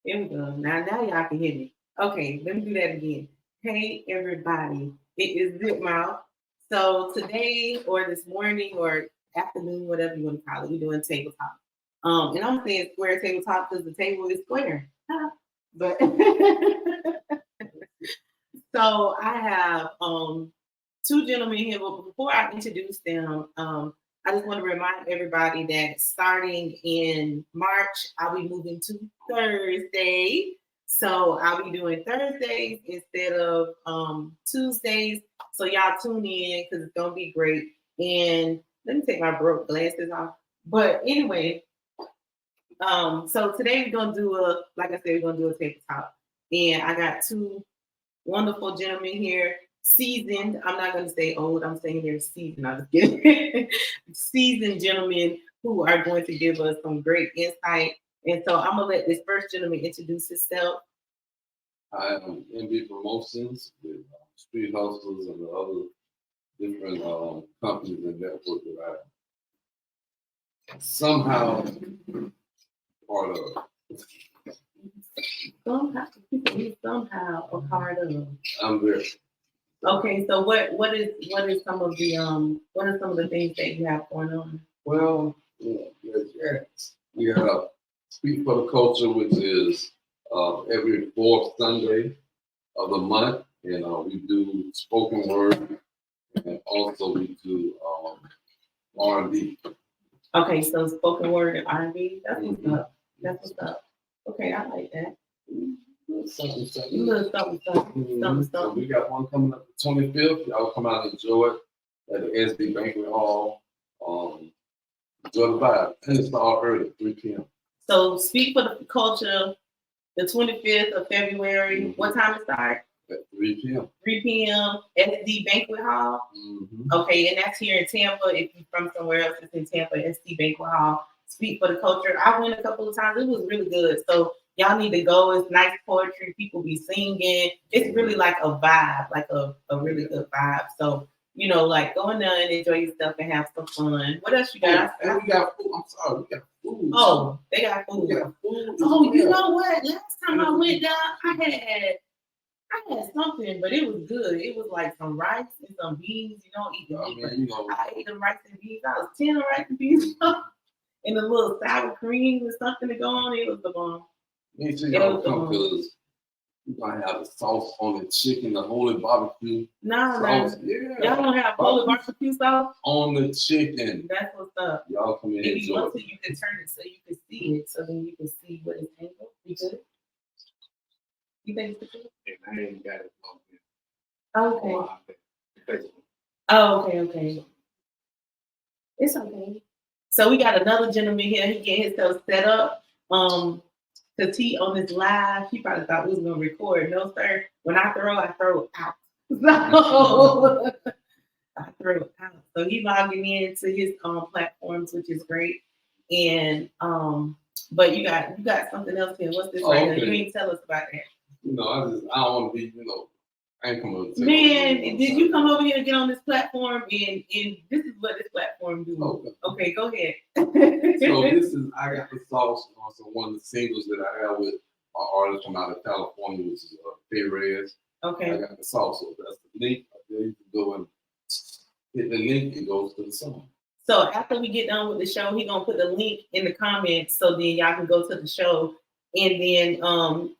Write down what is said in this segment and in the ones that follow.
Here we go. Now y'all can hear me. Okay, let me do that again. Hey everybody, it is Zipmouth. So today or this morning or afternoon, whatever you want to call it, we're doing tabletop. And I'm saying square tabletop because the table is square. But so I have two gentlemen here, but before I introduce them, I just want to remind everybody that starting in March, I'll be moving to Thursday. So I'll be doing Thursdays instead of Tuesdays. So y'all tune in because it's gonna be great. And let me take my broke glasses off. But anyway, so today we're gonna do like I said, we're gonna do a tabletop. And I got two wonderful gentlemen here, seasoned. I'm not going to say old. I'm saying they're seasoned. I'm just kidding. Seasoned gentlemen who are going to give us some great insight. And so I'm going to let this first gentleman introduce himself. I am MB Promotions with Street Hustlers and the other different companies and networks that I somehow part of. Somehow a part of. I'm there. Okay, so what is some of the things that you have going on? Well, we have Speak for the Culture, which is every fourth Sunday of the month, and we do spoken word, and also we do R&B. Okay, so spoken word and R&B. That's what's up. That's what's up. Okay, I like that. Something. So we got one coming up the 25th. Y'all come out and enjoy it at the SD Banquet Hall. Enjoy the vibe. And it starts early, 3 p.m. So Speak for the Culture, the 25th of February. Mm-hmm. What time it start? At 3 p.m. 3 p.m. SD Banquet Hall. Mm-hmm. Okay, and that's here in Tampa. If you're from somewhere else, it's in Tampa, SD Banquet Hall. Speak for the Culture. I went a couple of times. It was really good. So y'all need to go. It's nice poetry. People be singing. It's really like a vibe, like a really good vibe. So, like go in there and enjoy yourself and have some fun. What else you got? And we got food. I'm sorry, we got food. Oh, they got food. Oh, you know what? Last time I went down, I had something, but it was good. It was like some rice and some beans. You don't eat the meat. I ate them rice and beans. I was 10 rice and beans and a little sour cream and something to go on. It was the bomb. Make sure y'all come because we're going to have the sauce on the chicken, the holy barbecue. Sauce. Yeah. Y'all don't have holy barbecue sauce? On the chicken. That's what's up. Y'all come in and enjoy it. You can turn it so you can see it, so then you can see what it's angled. You good? You think it's good? I ain't got it. Okay. Oh, okay. It's okay. So we got another gentleman here. He get himself set up. Cause he on this live, he probably thought we was gonna record. No, sir. When I throw out. So I throw it out. So he logging into his platforms, which is great. And but you got something else here. What's this right here? You ain't tell us about that. I don't want to be, I ain't come over. Man, did you come over here and get on this platform? And this is what this platform do. Okay, go ahead. So I got the sauce on one of the singles that I have with an artist from out of California, which is Perez. Okay. I got the sauce. So that's the link. There you can go and hit the link. It goes to the song. So after we get done with the show, he's gonna put the link in the comments so then y'all can go to the show. And then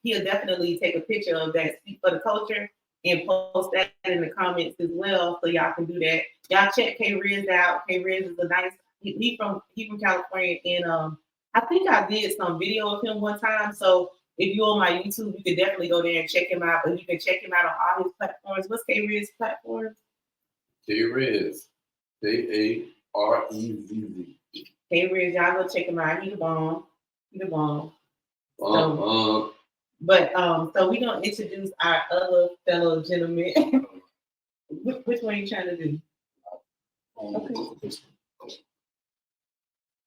he'll definitely take a picture of that Speak for the Culture and post that in the comments as well, so y'all can do that. Y'all check K Riz out. K Riz is a nice. He from California, and I think I did some video of him one time. So if you're on my YouTube, you can definitely go there and check him out. But you can check him out on all his platforms. What's K Riz platform? K Riz, KAREZZ. K Riz, y'all go check him out. He the bomb. So we're gonna introduce our other fellow gentleman. Which one are you trying to do? Okay.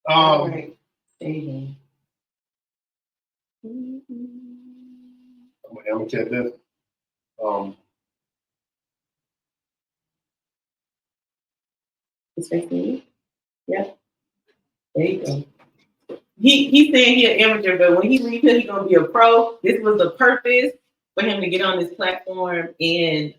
All right. There you go. I'm gonna check this. It's facing you? Yep. There you go. He's saying he's an amateur, but when he leaves here, he's gonna be a pro. This was the purpose for him to get on this platform and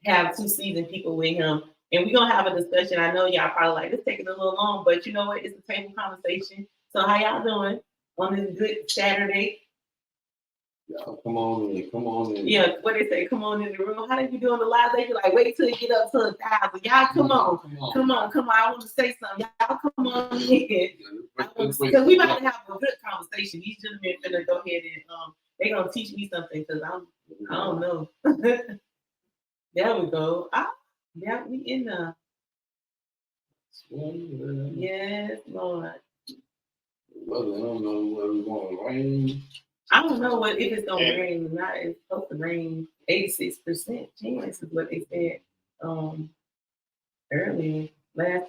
have two seasoned people with him. And we're gonna have a discussion. I know y'all probably like this taking a little long, but you know what? It's a table conversation. So how y'all doing on this good Saturday? Y'all come on in, come on in. Yeah, what they say, come on in the room. How they be doing the live? They be like, wait till you get up to 1,000. Y'all come on. I want to say something. Y'all come on in. Because we about to have a good conversation. These gentlemen finna go ahead and they gonna teach me something because I don't know. There we go. Yeah, we in the yes, Lord. Well, I don't know whether it's going to rain. I don't know if it's gonna rain or not. It's supposed to rain 86% chance is what they said earlier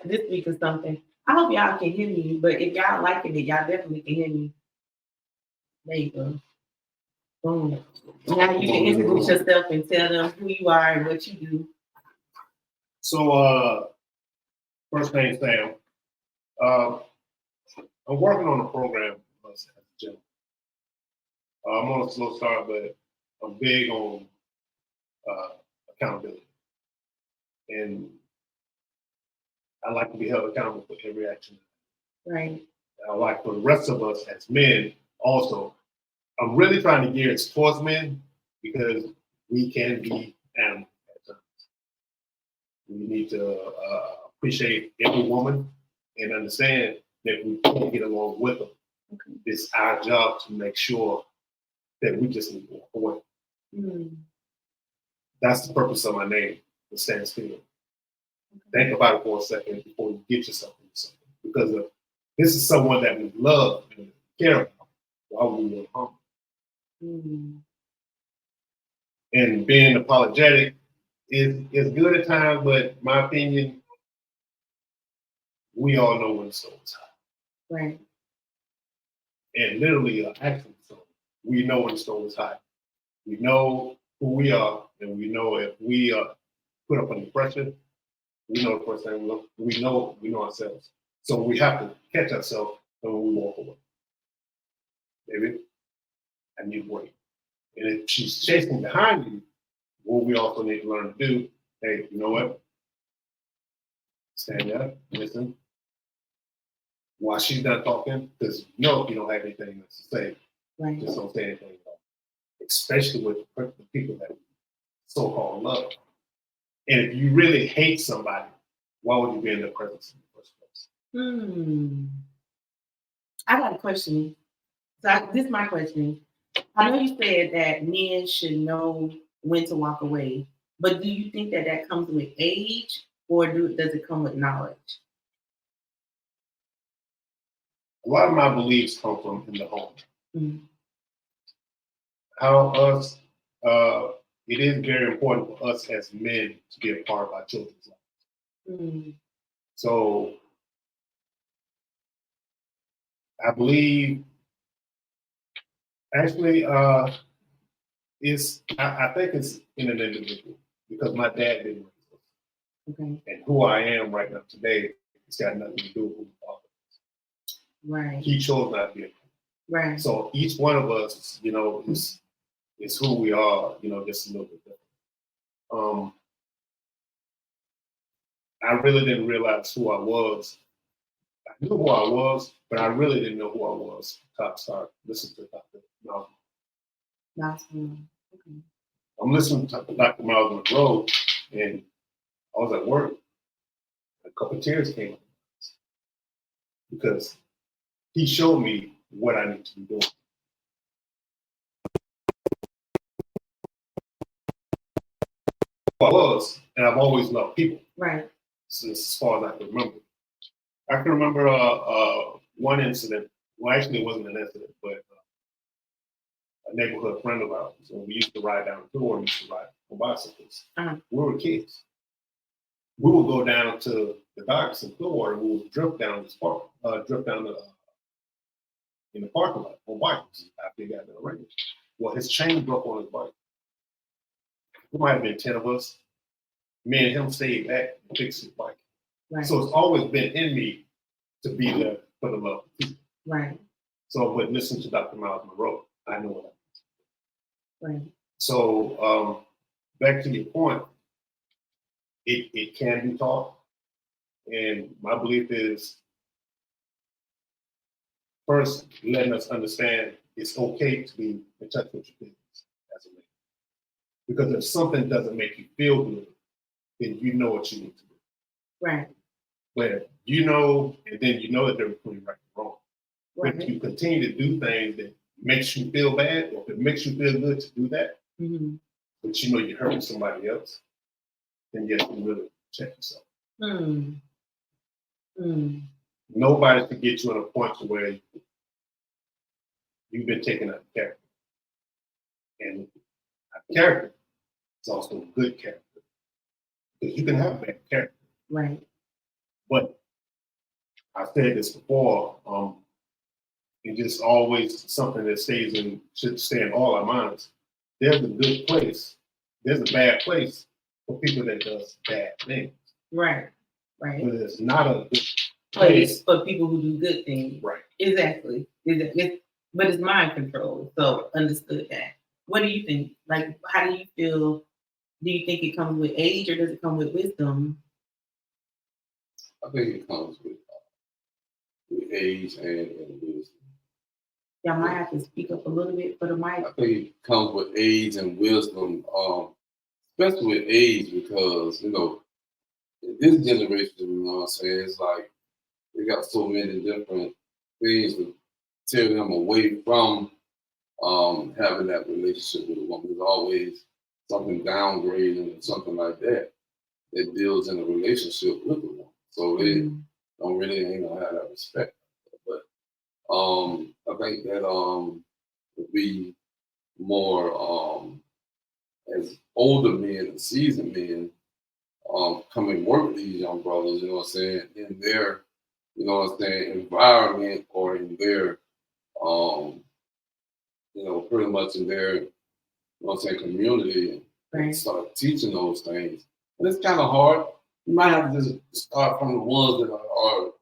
this week or something. I hope y'all can hear me, but if y'all liking it, y'all definitely can hear me. There you go. Boom. Now you can introduce yourself and tell them who you are and what you do. So first name Stann. I'm working on a program as a gym. I'm on a slow start, but I'm big on accountability. And I like to be held accountable for every action. Right. I like for the rest of us as men also. I'm really trying to gear it towards men because we can be animals at times. We need to appreciate every woman and understand that we can't get along with them. Okay. It's our job to make sure that we just need to walk away. Mm. That's the purpose of my name, the Stann Still. Okay. Think about it for a second before you get yourself into something. Because this is someone that we love and care about. Why would we want harm? Mm. And being apologetic is good at times, but my opinion, we all know when the storm is high. Right. And literally, actually, so we know when the storm is high. We know who we are, and we know if we put up under pressure, we know the first thing we know ourselves. So we have to catch ourselves when we walk away. Baby, I need to wait. And if she's chasing behind you, what we also need to learn to do, hey, you know what? Stand up, listen. While she's done talking, because you know if you don't have anything else to say, right. Just don't say anything else. Especially with the people that so-called love. And if you really hate somebody, why would you be in their presence in the first place? I got a question. So this is my question. I know you said that men should know when to walk away, but do you think that comes with age or does it come with knowledge? A lot of my beliefs come from in the home. Mm-hmm. How it is very important for us as men to be a part of our children's lives. Mm-hmm. So I believe, actually, I think it's in an individual because my dad didn't raise us. Okay. And who I am right now today, it's got nothing to do with who my father is. Right. He chose not to be a man. Right. So each one of us, you know, is who we are, you know, just a little bit different. I really didn't realize who I was. I knew who I was, but I really didn't know who I was until I started listening to Dr. Miles. Okay. I'm listening to Dr. Miles Monroe, and I was at work. A couple of tears came up because he showed me what I need to be doing. I was, and I've always loved people. Right. Since as far as I can remember. I can remember one incident. Well, actually, it wasn't an incident, but a neighborhood friend of ours. And we used to ride down the door. We used to ride on bicycles. Uh-huh. We were kids. We would go down to the docks in Clearwater. We would drift down this park, in the parking lot on bikes after he got in the range. Well, his chain broke on his bike. There might have been 10 of us. Me and him stayed back and fixed his bike. Right. So it's always been in me to be the for the love of people. Right. So, but listen to Dr. Miles Monroe. I know what I mean. Right. So, back to your point, it can be taught. And my belief is first letting us understand it's okay to be in touch with your feelings as a man. Because if something doesn't make you feel good, then you know what you need to do. Right. But you know, and then you know that they're between right and wrong. Right. But if you continue to do things that makes you feel bad, or if it makes you feel good to do that, Mm-hmm. but you know you're hurting somebody else, then you have to really check yourself. Mm. Mm. Nobody can get you at a point to where you've been taken out of character. And character is also a good character. Because you can have bad character. Right. But I've said this before, it's just always something that should stay in all our minds. There's a good place. There's a bad place for people that does bad things. Right. Right. But it's not a good Place for people who do good things. Right. Exactly. But it's mind control. So understood that. What do you think? Like, how do you feel? Do you think it comes with age or does it come with wisdom? I think it comes with age and wisdom. Y'all might have to speak up a little bit for the mic. I think it comes with age and wisdom, especially with age, because, you know, in this generation, you know what I'm saying, it's like they got so many different things to tear them away from having that relationship with a woman. There's always something downgrading or something like that that deals in a relationship with a woman. So they don't really ain't gonna have that respect. But I think that would be more as older men and seasoned men come and work with these young brothers, you know what I'm saying, in their, you know what I'm saying, environment or in their you know, pretty much in their, you know what I'm saying, community and start teaching those things. And it's kind of hard. You might have to just start from the ones that are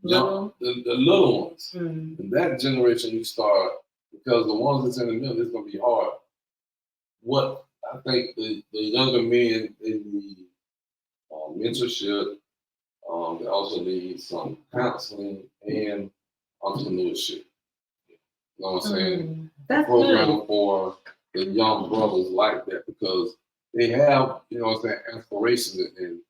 young, the little ones. Mm. In that generation, you start, because the ones that's in the middle, it's going to be hard. What I think the younger men in the mentorship, they also need some counseling and entrepreneurship. You know what I'm saying? That's program good. For the young brothers like that, because they have, you know what I'm saying, aspirations and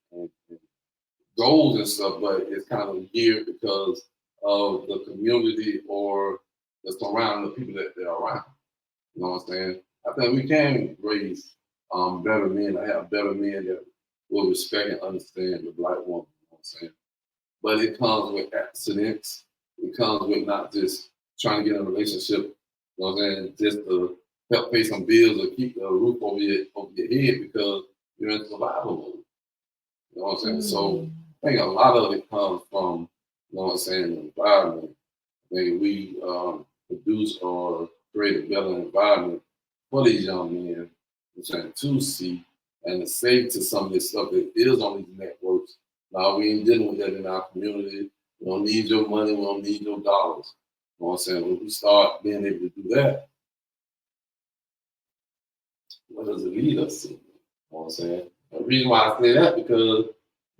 goals and stuff, but it's kind of geared because of the community or the surrounding the people that they're around. You know what I'm saying? I think we can raise better men, or have better men that will respect and understand the black woman. You know what I'm saying? But it comes with accidents. It comes with not just trying to get in a relationship, you know what I'm saying, just to help pay some bills or keep a roof over your head because you're in survival mode. You know what I'm saying? So I think a lot of it comes from, you know what I'm saying, the environment. I think we produce or create a better environment for these young men, you know what I'm saying, to see and to say to some of this stuff that is on these networks. Now, we ain't dealing with that in our community. We don't need your money. We don't need your dollars. You know what I'm saying? When we start being able to do that, what does it lead us to? You know what I'm saying? The reason why I say that, because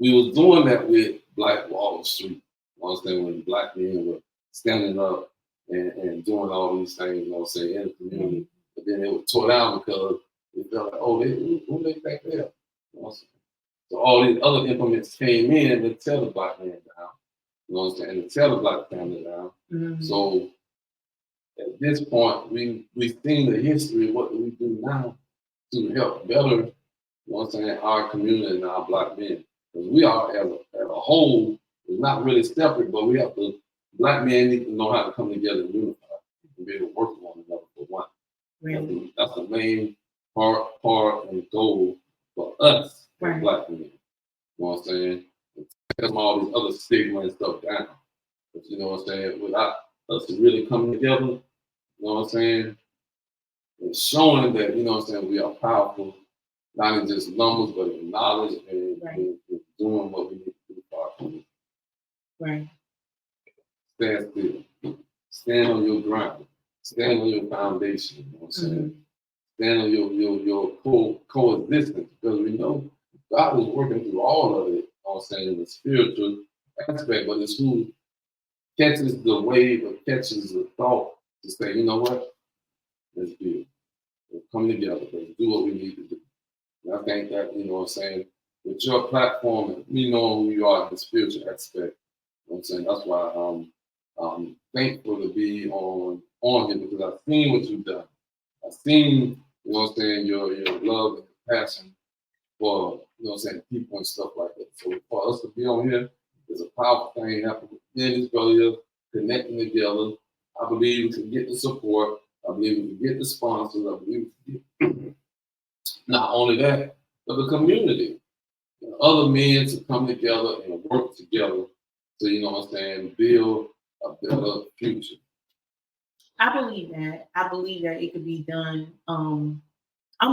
we was doing that with Black Wall Street. You know what I'm saying? When black men were standing up and doing all these things, you know what I'm saying, in the community. But then they were tore down because they felt like, oh, who they think they are? You know what I'm saying? So all these other implements came in to tell the black man down. You know what I'm saying? And to tell the black family down. So at this point, we've seen the history. What do we do now to help better, you know what I'm saying, our community and our black men? Because we are, as a whole, it's not really separate, but we have to, black men need to know how to come together and unify and be able to work with one another for one. Really? That's the main part and goal for us, as black men. You know what I'm saying? Take all these other stigma and stuff down. But you know what I'm saying? Without us really coming together, you know what I'm saying? And showing that, you know what I'm saying, we are powerful, not in just numbers, but in knowledge and doing what we need to do for our community. Right. stand still. Stand on your ground. Stand on your foundation. You know what I'm saying? Stand on your coexistence, because we know God is working through all of it. You know what I'm saying, the spiritual aspect, but it's who catches the wave or catches the thought to say, you know what, let's do it. Let's come together. Let's do what we need to do. And I think that, you know what I'm saying, with your platform and me knowing who you are in the spiritual aspect, you know what I'm saying, that's why I'm thankful to be on here, because I've seen what you've done. I've seen, you know what I'm saying, your love and passion for, you know what I'm saying, people and stuff like that. So for us to be on here is a powerful thing happening. Me and this brother here connecting together. I believe we can get the support. I believe we can get the sponsors. I believe we can get not only that, but the community. You know, other men to come together and work together to, you know what I'm saying, build a better future. I believe that. I believe that it could be done. I'm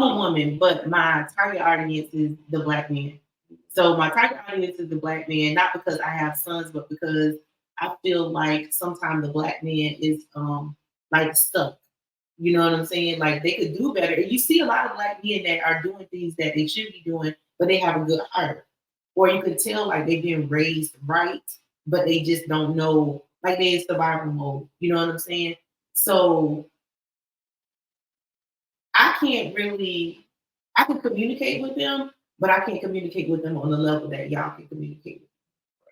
a woman, but my target audience is the Black man. So my target audience is the Black man, not because I have sons, but because I feel like sometimes the Black man is like stuck. You know what I'm saying? Like they could do better. And you see a lot of Black men that are doing things that they should be doing, but they have a good heart. Or you could tell like they've been raised right, but they just don't know, like they in survival mode. You know what I'm saying? So I can communicate with them, but I can't communicate with them on the level that y'all can communicate with.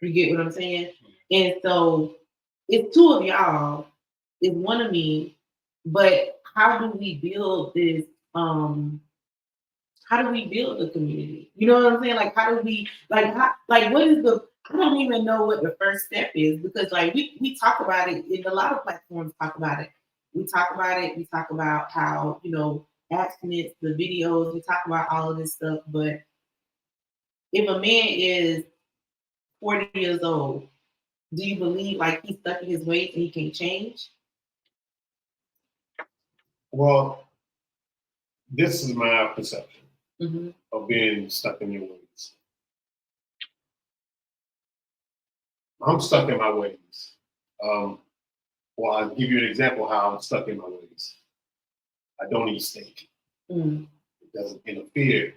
You get what I'm saying? And so it's two of y'all, it's one of me, but how do we build this? How do we build the community? You know what I'm saying? Like, how do we, what is I don't even know what the first step is, because like we talk about it, and a lot of platforms talk about it. We talk about how, you know, abstinence, the videos, we talk about all of this stuff. But if a man is 40 years old, do you believe like he's stuck in his ways and he can't change? Well, this is my perception of being stuck in your ways. I'm stuck in my ways. Well, I'll give you an example of how I'm stuck in my ways. I don't eat steak. It doesn't interfere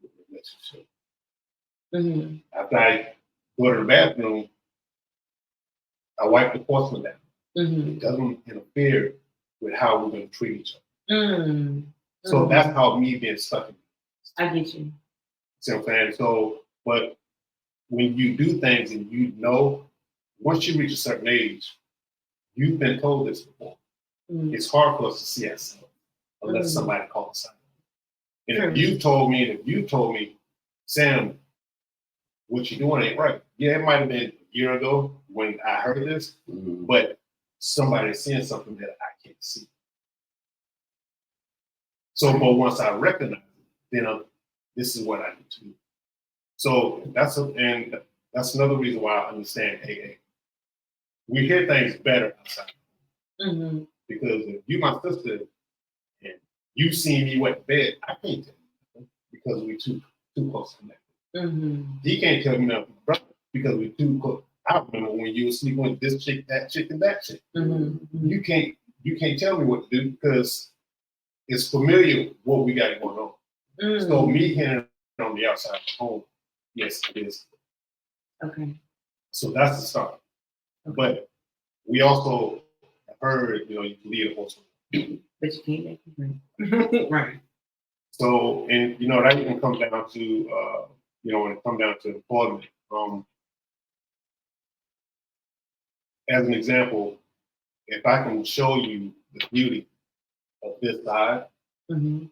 with the relationship. After I go to the bathroom, I wipe the porcelain down. It doesn't interfere with how we're going to treat each other. So that's how me being stuck in it. I get you. See what I'm saying? So, but when you do things and you know, once you reach a certain age, you've been told this before. It's hard for us to see ourselves unless somebody calls us out. And if you told me, Sam, what you're doing ain't right. Yeah, it might have been a year ago when I heard this, but somebody's seeing something that I can't see. So, but once I recognize it, then this is what I need to do. So that's another reason why I understand AA. We hear things better outside. Because if you my sister and you see me wet bed, I can't tell you because we're too close connected. He can't tell me nothing, brother, because we're too close. I remember when you were sleeping with this chick, and that chick. You can't tell me what to do because it's familiar what we got going on. So me hearing on the outside of the home, yes, it is. Okay. So that's the start. Okay. But we also heard, you can lead a horse. But you can't make it drink. Right. So, and that even comes down to, when it comes down to employment. As an example, if I can show you the beauty of this side, and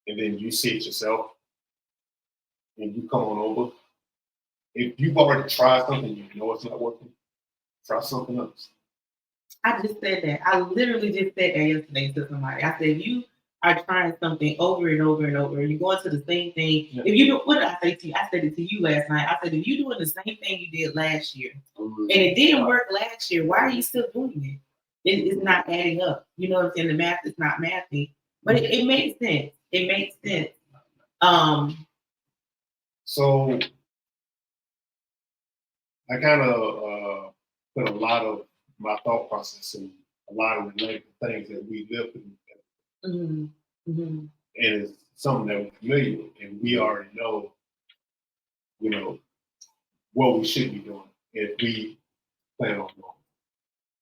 then you see it yourself, and you come on over, if you've already tried something, you know it's not working, try something else. I just said that. I literally just said that yesterday to somebody. I said, you are trying something over and over and over. You're going to the same thing. Yeah. If you do, what did I say to you? I said it to you last night. I said, if you're doing the same thing you did last year, and it didn't work last year, why are you still doing it? It's not adding up. You know what I'm saying? The math is not mathing. But it makes sense. It makes sense. So I kind of put a lot of my thought process and a lot of the negative things that we live through. And it's something that we're familiar with, and we already know, what we should be doing if we plan on going.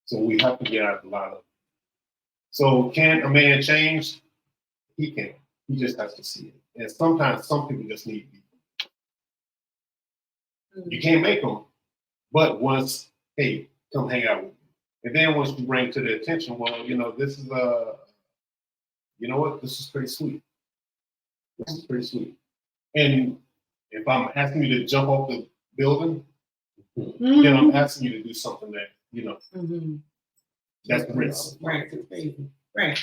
So we have to get out a lot of it. So can a man change? He can. He just has to see it. And sometimes some people just need to be. You can't make them, but once, hey, come hang out with me. And then once you bring to their attention, well, this is this is pretty sweet. This is pretty sweet. And if I'm asking you to jump off the building, then I'm asking you to do something that, that's risk. Right. Right.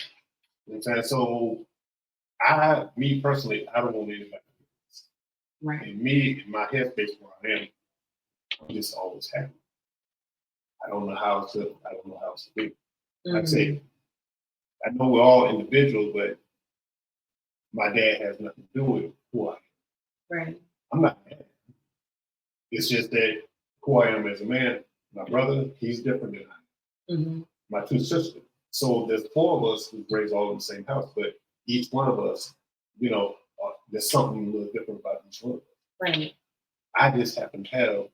You know what I'm saying? So me personally, I don't want anybody to do this. Right. And me, in my headspace where I am, I'm just always happy. I don't know how to do. Like I say, I know we're all individuals, but my dad has nothing to do with who I am. Right. I'm not mad. It's just that who I am as a man, my brother, he's different than I am. My two sisters. So there's four of us who raised all in the same house, but each one of us, there's something a little different about each one of us. Right. I just happen to have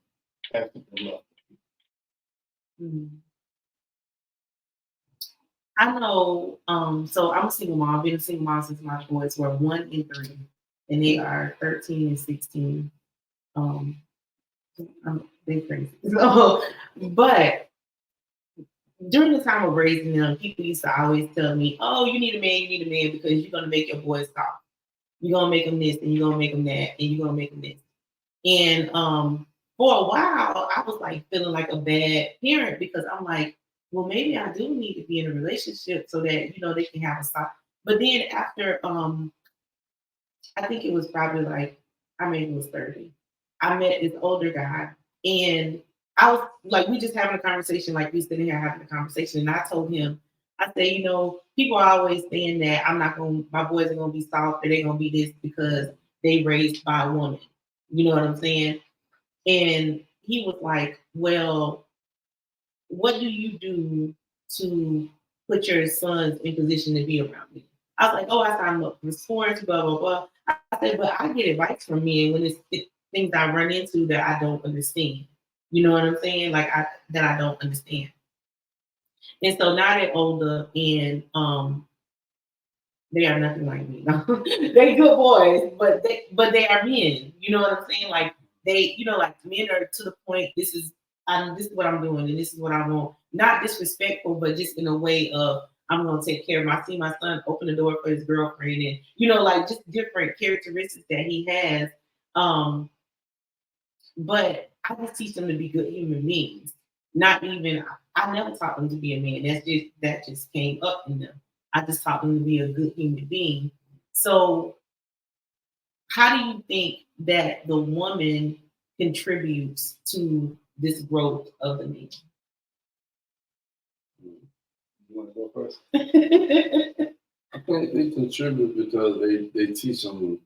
passion for love. I know, so I'm a single mom. I've been a single mom since my boys were 1 and 3, and they are 13 and 16. They're crazy. So, but during the time of raising them, people used to always tell me, oh, you need a man because you're going to make your boys talk. You're going to make them this, and you're going to make them that, and you're going to make them this. And for a while, I was like feeling like a bad parent because I'm like, well, maybe I do need to be in a relationship so that, they can have a stop. But then after, I think it was probably like, I maybe was 30. I met this older guy, and I was like, we just having a conversation, like we sitting here having a conversation. And I told him, I said, people are always saying that my boys are going to be soft or they're going to be this because they raised by a woman. You know what I'm saying? And he was like, well, what do you do to put your sons in position to be around me? I was like, oh, I signed up for sports, blah, blah, blah. I said, but I get advice from men when it's things I run into that I don't understand. You know what I'm saying? Like that I don't understand. And so now they're older and they are nothing like me. They good boys, but they are men. You know what I'm saying? Like they, like men are to the point. This is what I'm doing, and this is what I want. Not disrespectful, but just in a way of I'm gonna take care of him. I see my son open the door for his girlfriend, and like just different characteristics that he has. But I just teach them to be good human beings. Not even I never taught them to be a man. That just came up in them. I just taught them to be a good human being. So how do you think that the woman contributes to this growth of the man? You want to go first? I think they contribute because they teach them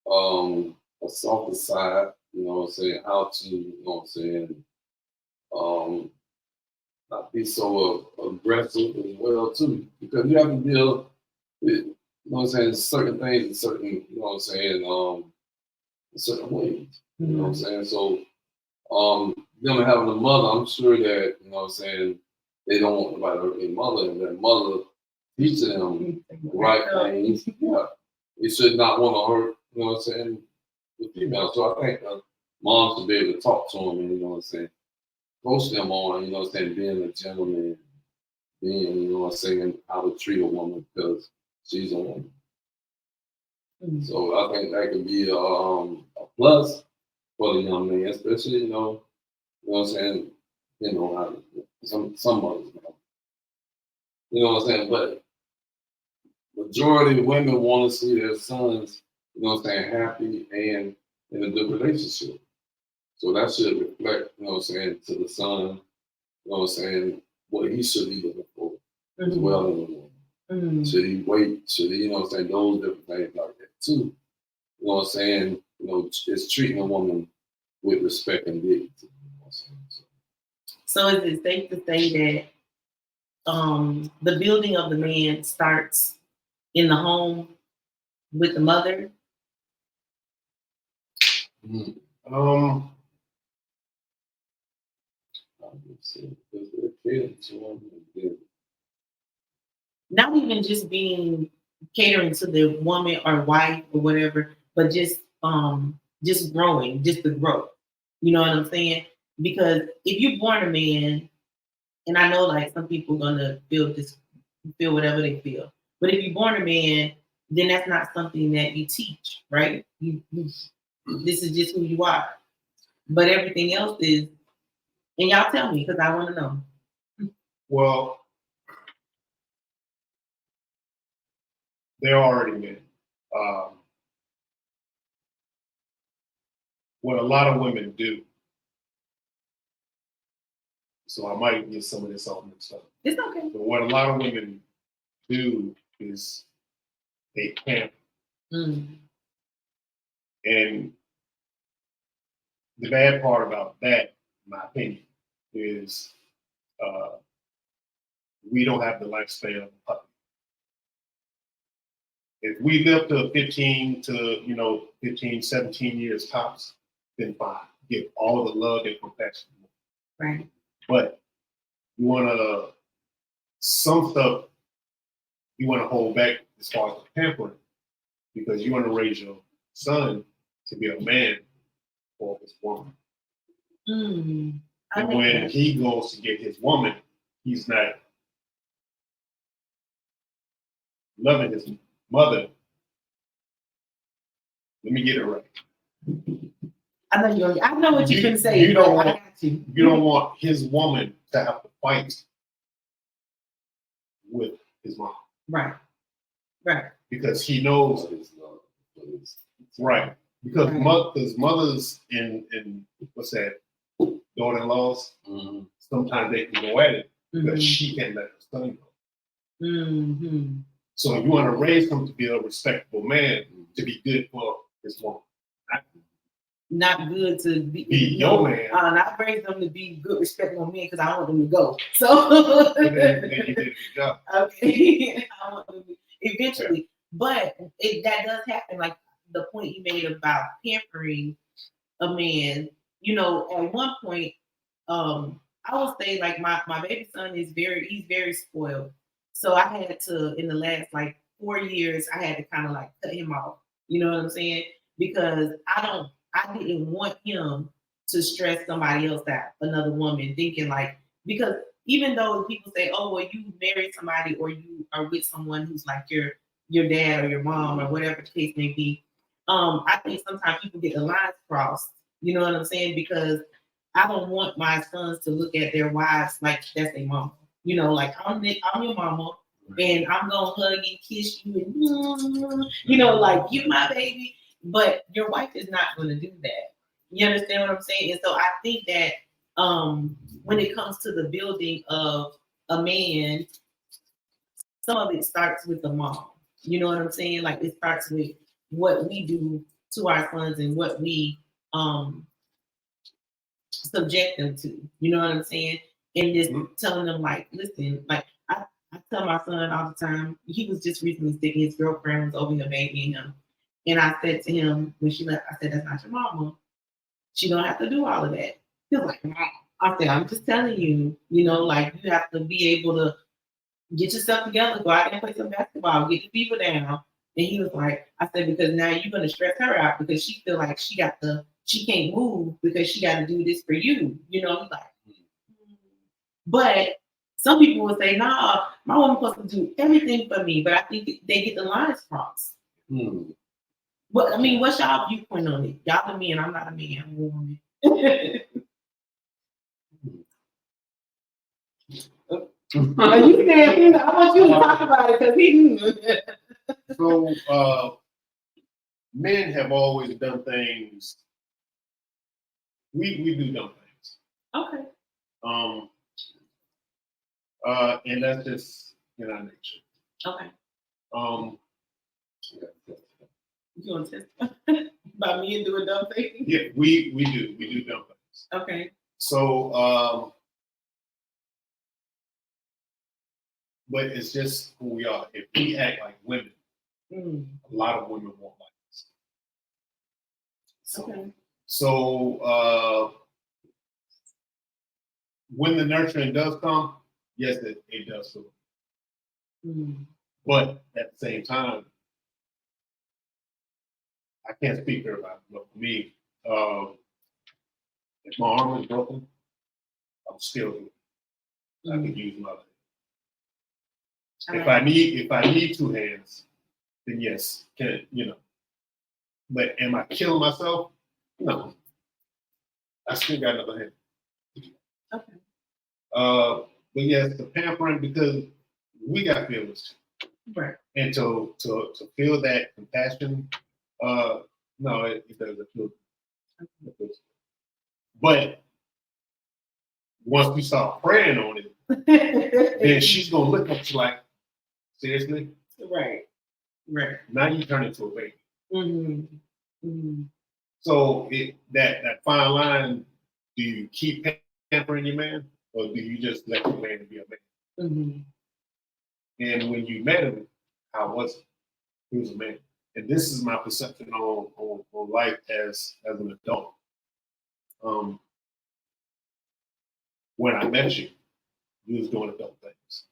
a softer side, how to, not be so aggressive as well too, because you have to deal with, certain things in certain, in certain ways. You know what I'm saying? So them having a mother, I'm sure that, they don't want nobody to hurt their mother, and their mother teaching them the right things. Yeah. They should not want to hurt, the female. So I think moms should be able to talk to them and, coach them on, being a gentleman, being, how to treat a woman because she's a woman. So I think that could be a plus for the young man, especially, some mothers, but majority of women want to see their sons, happy and in a good relationship. So that should reflect, to the son, what he should be looking for as well in a woman. Should he wait? Should he, those different things like that too. It's treating a woman with respect and dignity. So is it safe to say that the building of the man starts in the home with the mother? Um, Not even just being catering to the woman or wife or whatever, but just growing, just the growth. You know what I'm saying? Because if you're born a man, and I know like some people gonna feel whatever they feel, but if you're born a man, then that's not something that you teach, right? This is just who you are. But everything else is, and y'all tell me because I want to know. well, they're already men. What a lot of women do, so I might get some of this all mixed up. It's okay. But what a lot of women do is they pamper. Mm. And the bad part about that, in my opinion, is we don't have the lifespan of a puppy. If we live to 15 to 15, 17 years tops, then fine. Give all the love and compassion. Right. But you wanna some stuff you wanna hold back as far as the pampering because you wanna raise your son to be a man or his woman. Mm. And when he goes to get his woman, he's not loving his mother. Let me get it right. I know what you're gonna say. You don't but I want- got you. You don't want his woman to have to fight with his mom. Right. Right. Because he knows right. Because Right. mothers and what's that, daughter-in-laws, sometimes they can go at it because she can't let her son go. Mm-hmm. So you want to raise him to be a respectable man, to be good for his woman. Not good to be your man. Not raise them to be good, respectable men because I want them to go. So then you did a good job. Okay, I want them to eventually, but that does happen. Like the point you made about pampering a man. At one point, I would say like my baby son he's very spoiled. So I had to in the last like 4 years I had to kind of like cut him off. You know what I'm saying? Because I didn't want him to stress somebody else out, another woman, thinking like because even though people say, oh well you married somebody or you are with someone who's like your dad or your mom or whatever the case may be, I think sometimes people get the lines crossed. You know what I'm saying? Because I don't want my sons to look at their wives like that's their mama. Like I'm your mama, and I'm gonna hug and kiss you, and like you my baby. But your wife is not gonna do that. You understand what I'm saying? And so I think that when it comes to the building of a man, some of it starts with the mom. You know what I'm saying? Like it starts with what we do to our sons and what we subject them to. You know what I'm saying? And just telling them like, listen, like I tell my son all the time, he was just recently sick, his girlfriend was over here babying him. And I said to him when she left, I said, that's not your mama. She don't have to do all of that. He was like, Mom. I said, I'm just telling you, like you have to be able to get yourself together, go out there and play some basketball, get the people down. And he was like, I said, because now you're gonna stress her out because she feel like she can't move because she got to do this for you. He's like, but some people would say, nah, my woman's supposed to do everything for me, but I think they get the lines crossed. But I mean, what's y'all viewpoint on it? Y'all a man, I'm not a man, I'm a woman. You said, I want you to talk about it because he. So men have always done things. We do dumb things. Okay. And that's just in our nature. Okay. You want to test about me and doing dumb things? Yeah, we do dumb things. Okay. So but it's just who we are. If we act like women, a lot of women won't like us. Okay. So when the nurturing does come, yes, it does feel. But at the same time, I can't speak for everybody, but for me, if my arm is broken, I'm still here. I can use my leg. If I need two hands, then yes, But am I killing myself? No. I still got another hand. Okay. But yes, the pampering, because we got feelings too. Right. And to feel that compassion, no, it doesn't feel. But once we start praying on it, then she's gonna look at you like, seriously? Right. Right. Now you turn into a baby. Mm-hmm. So that fine line, do you keep pampering your man, or do you just let your man be a man? And when you met him, how was it? He was a man. And this is my perception on life as an adult. When I met you, you was doing adult things.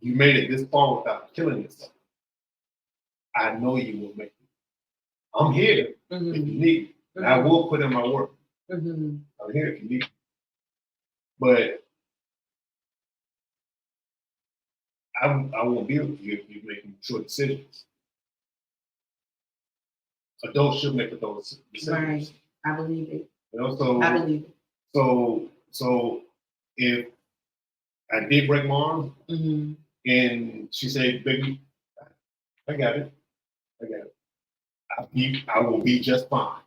You made it this far without killing yourself. I know you will make it. I'm here if you need me. And I will put in my work. I'm here if you need me. But I won't be with you if you're making mature decisions. Adults should make adult decisions. Right. I believe it. So I believe it. So if I did break my arm, and she said, "Baby, I got it. I will be just fine."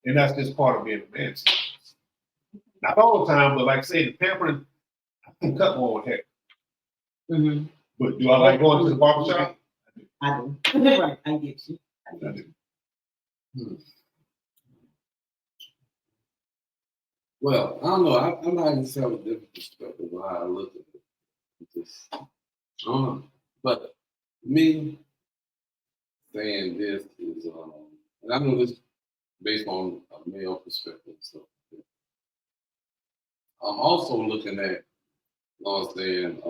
And that's just part of being a man. Not all the time, but like I say, the pampering, I can cut my own hair. But do I like going to the barbershop? I do. Right, I get you. I do. Well, I don't know. I might just have a different perspective of how I look at it. Just, I don't know. But me saying this is, and I know this based on a male perspective. So I'm also looking at, you know what I'm saying,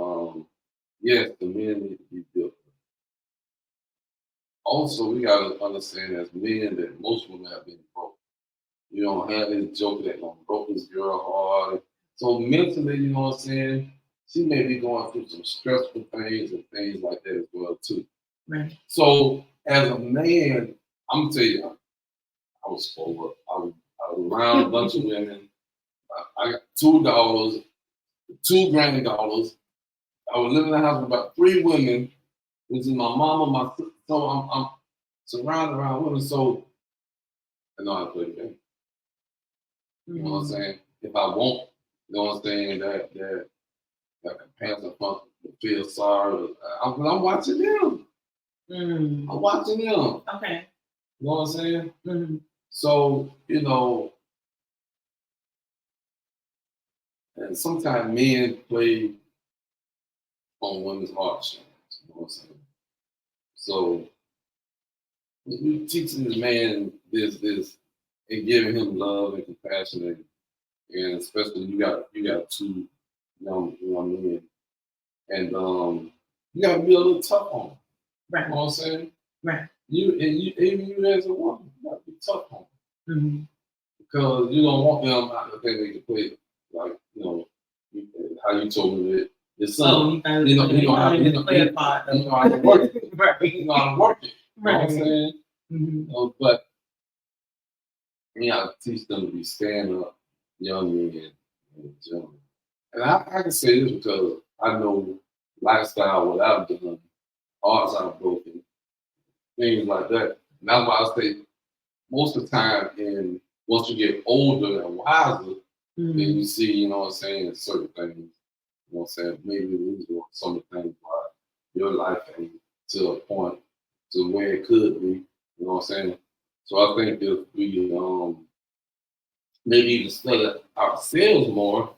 yes, the men need to be built. Also, we got to understand as men that most women have been broke. You don't have this joke that gonna broke this girl hard. So mentally, you know what I'm saying, she may be going through some stressful things and things like that as well too. Right. So as a man, I'm gonna tell you, I was spoiled. I was around a bunch of women. I got 2 daughters, 2 granddaughters. I was living in a house with about 3 women, which is my mama, my sister. So I'm surrounded around women. So I know how to play the game. You know what I'm saying? If I want, you know what I'm saying, that can pass a funk, feel sorry. I'm watching them. I'm watching them. Okay. You know what I'm saying? So, you know, and sometimes men play on women's heartstrings. You know what I'm saying? So, you teaching this man this and giving him love and compassion, and especially you got 2 young men, and you got to be a little tough on them. Right. You know what I'm saying? Right. Even you as a woman, you got to be tough on them. Because you don't want them out there thinking they can play like, you know, how you told me that your son, you know how to work it. Right. You know how to work it. You know what I'm saying? But you got to teach them to be stand-up young men and gentlemen. And I can say this because I know lifestyle, what I've done, hearts I've broken, things like that. And that's why I say most of the time, and once you get older and wiser, then you see, you know what I'm saying, certain things, you know what I'm saying, maybe lose some of the things why your life ain't to a point to where it could be, you know what I'm saying? So I think if we maybe even study ourselves more,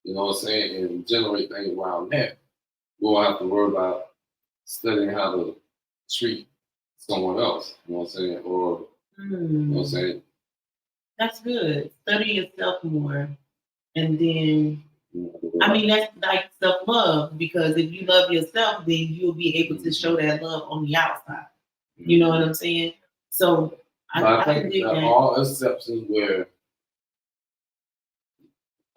you know what I'm saying, and generate things around that. We won't have to worry about studying how to treat someone else, you know what I'm saying, or you know what I'm saying. That's good. Study yourself more. And then, I mean, that's like self love, because if you love yourself, then you'll be able to show that love on the outside. You know what I'm saying? So I I think dig there that. are exceptions where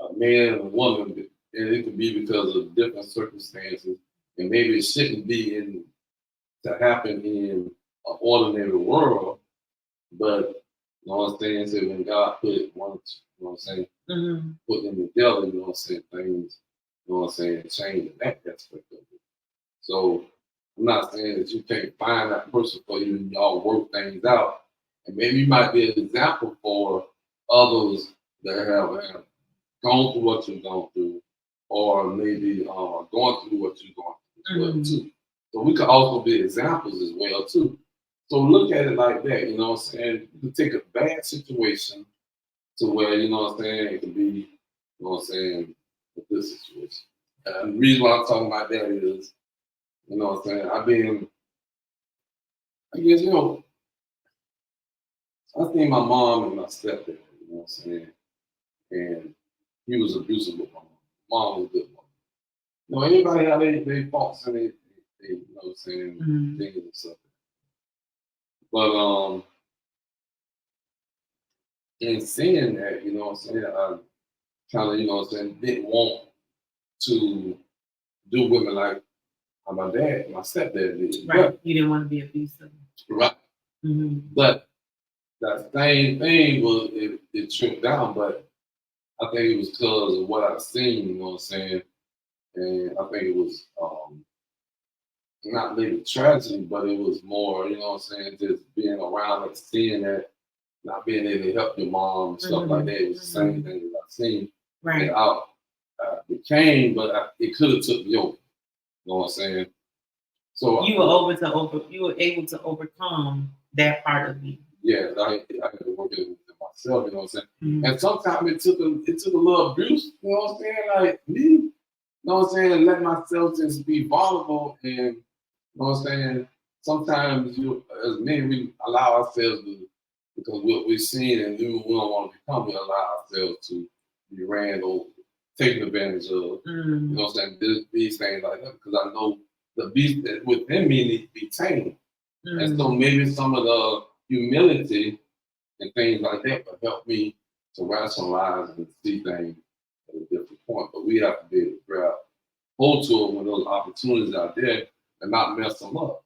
a man and a woman, and it could be because of different circumstances, and maybe it shouldn't be in to happen in an ordinary world, but you know what I'm saying? So when God put one, you know what I'm saying, put them together, you know what I'm saying, things, you know what I'm saying, change in that aspect of it. So I'm not saying that you can't find that person for you and y'all work things out. And maybe you might be an example for others that have gone through what you've gone through, or maybe going through what you're going through as well too. So we could also be examples as well too. So look at it like that, you know what I'm saying? You can take a bad situation to where, you know what I'm saying, it could be, you know what I'm saying, a good situation. And the reason why I'm talking about that is, you know what I'm saying, I guess, you know, I seen my mom and my stepdad, you know what I'm saying, and he was abusive with my mom. Mom was a good mom. You know, anybody have they faults and they, you know what I'm saying, things and stuff. But in saying that, you know what I'm saying, I kind of, you know what I'm saying, didn't want to do women like how my dad, my stepdad did. Right. But, you didn't want to be abusive. Right. But that same thing was, it tripped down, but I think it was because of what I've seen, you know what I'm saying? And I think it was not maybe tragedy, but it was more, you know what I'm saying, just being around and seeing that, not being able to help your mom and stuff like that. It was the same thing that I've seen. Right. And I became, but it could have took me over. You know what I'm saying? So you were able to overcome that part of you. Yeah, I had to work it myself, you know what I'm saying? And sometimes it took a little abuse, you know what I'm saying? Like me, you know what I'm saying, let myself just be vulnerable, and you know what I'm saying? Sometimes you as men we allow ourselves to, because what we've seen and we don't want to become, we allow ourselves to be ran over, taken advantage of, you know what I'm saying? These things like that, because I know the beast that within me needs to be tamed. And so maybe some of the humility and things like that will help me to rationalize and see things at a different point. But we have to be able to grab hold to it when those opportunities are there and not mess them up.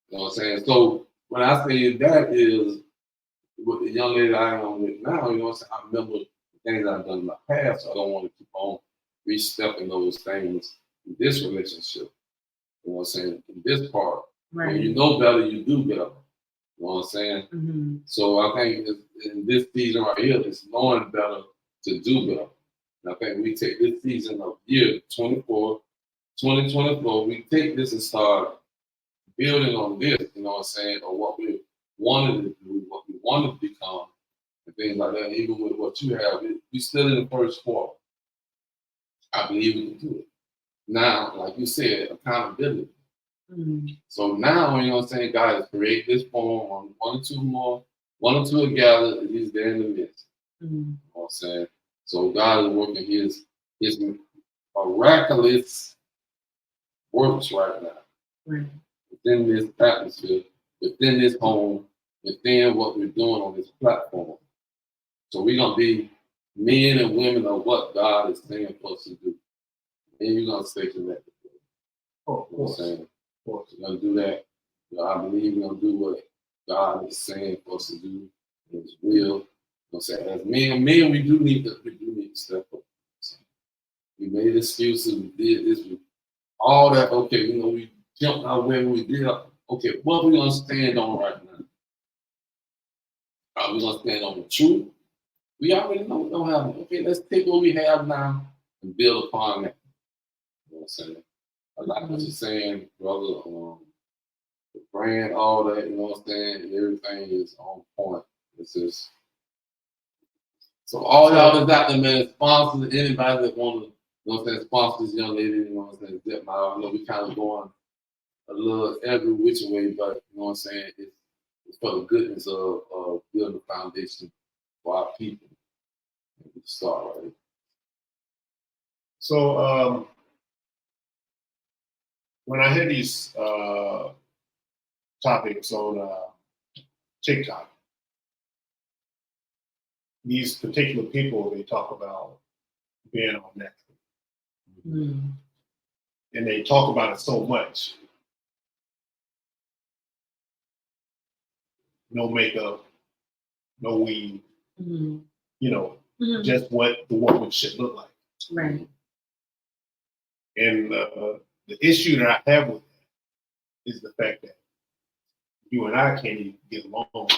You know what I'm saying? So when I say that is with the young lady I am with now, you know what I'm saying? I remember the things I've done in my past, so I don't want to keep on re-stepping those things in this relationship. You know what I'm saying? In this part. Right. When you know better, you do better. You know what I'm saying? So I think in this season right here, it's knowing better to do better. And I think we take this season of year 2024, we take this and start building on this, you know what I'm saying, or what we wanted to do, what we wanted to become, and things like that. Even with what you have, we still in the first quarter. I believe we can do it. Now, like you said, accountability. So now, you know what I'm saying, God has created this poem on one or two together, and he's there in the midst. You know what I'm saying? So God is working his miraculous works right now. Within this atmosphere, within this home, within what we're doing on this platform. So we're gonna be men and women of what God is saying for us to do. And you're gonna stay connected. Of course. Of course, we're gonna do that. You know, I believe we're gonna do what God is saying for us to do. His will. You know what I'm saying? As men, we do need to step up. So we made excuses, we did this, all that. Okay, you know, we jumped out where we did. Okay, what we gonna stand on right now? Are we gonna stand on the truth? We already know we don't have it. Okay, let's take what we have now and build upon that. You know what I'm saying? I like what you're saying, brother. The brand, all that, you know what I'm saying? Everything is on point. It's just So all y'all that's out there, man, sponsors, anybody that want to, you know what I'm saying, sponsor this young lady, you know what I'm saying, Zipmouth. I know we kind of going a little every which way, but you know what I'm saying, it's for the goodness of building a foundation for our people. Start right. So when I hear these topics on TikTok, these particular people, they talk about being on Netflix. Mm. And they talk about it so much. No makeup, no weave, Mm. you know, Mm. just what the woman should look like. Right. And the issue that I have with that is the fact that you and I can't even get along,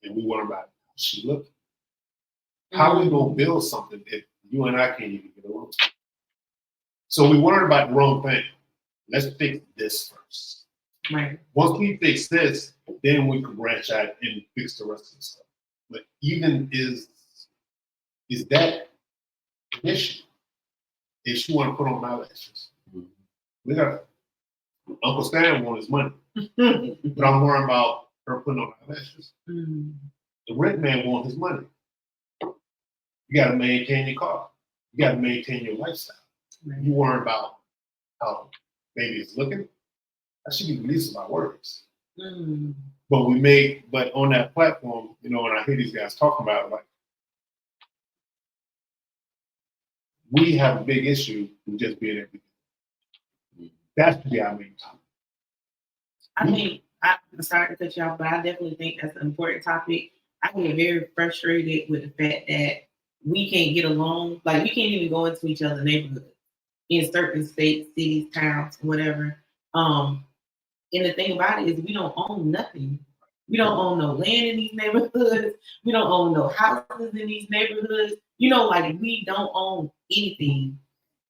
and we worry about how she looks. How we gonna build something if you and I can't even get along? So we worried about the wrong thing. Let's fix this first. Right. Once we fix this, then we can branch out and fix the rest of the stuff. But even is that an issue? If she want to put on eyelashes, we got Uncle Stann want his money, but I'm worrying about her putting on eyelashes. The rent man want his money. You got to maintain your car. You got to maintain your lifestyle. Right. You worry about how baby is looking. I should be releasing my words. But on that platform, you know, when I hear these guys talking about it, like, we have a big issue with just being everything. That should be our main topic. I mean, I'm sorry to cut you off, but I definitely think that's an important topic. I get very frustrated with the fact that we can't get along. Like, we can't even go into each other's neighborhood in certain states, cities, towns, whatever. And the thing about it is we don't own nothing. We don't own no land in these neighborhoods. We don't own no houses in these neighborhoods. You know, like, we don't own anything.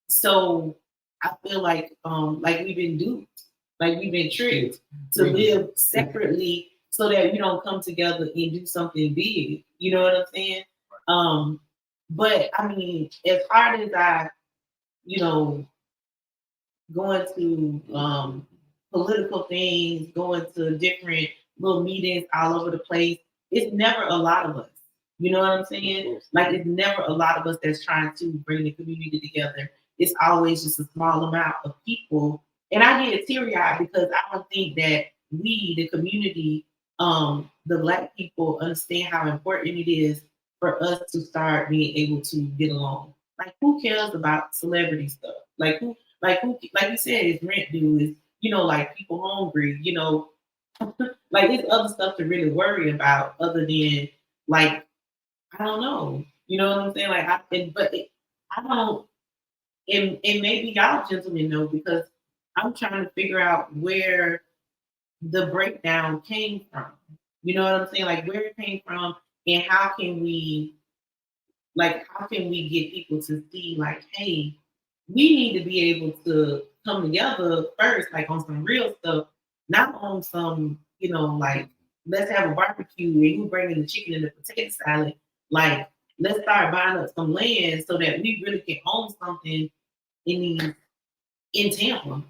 So I feel like we've been duped, like we've been tricked to live separately so that we don't come together and do something big. You know what I'm saying? But I mean, as hard as I, you know, going to political things, going to different little meetings all over the place, it's never a lot of us. You know what I'm saying? Like, it's never a lot of us that's trying to bring the community together. It's always just a small amount of people. And I get teary-eyed because I don't think that we, the community, the Black people, understand how important it is for us to start being able to get along. Like, who cares about celebrity stuff? Like who, like you said, is rent due, is, you know, like, people hungry, you know, like, there's other stuff to really worry about other than, like, I don't know. You know what I'm saying? Like, I don't, and maybe y'all gentlemen know, because I'm trying to figure out where the breakdown came from. You know what I'm saying? Like, where it came from, and how can we get people to see, like, hey, we need to be able to come together first, like, on some real stuff, not on some, you know, like, let's have a barbecue and you bring in the chicken and the potato salad. Like, let's start buying up some land so that we really can own something in Tampa.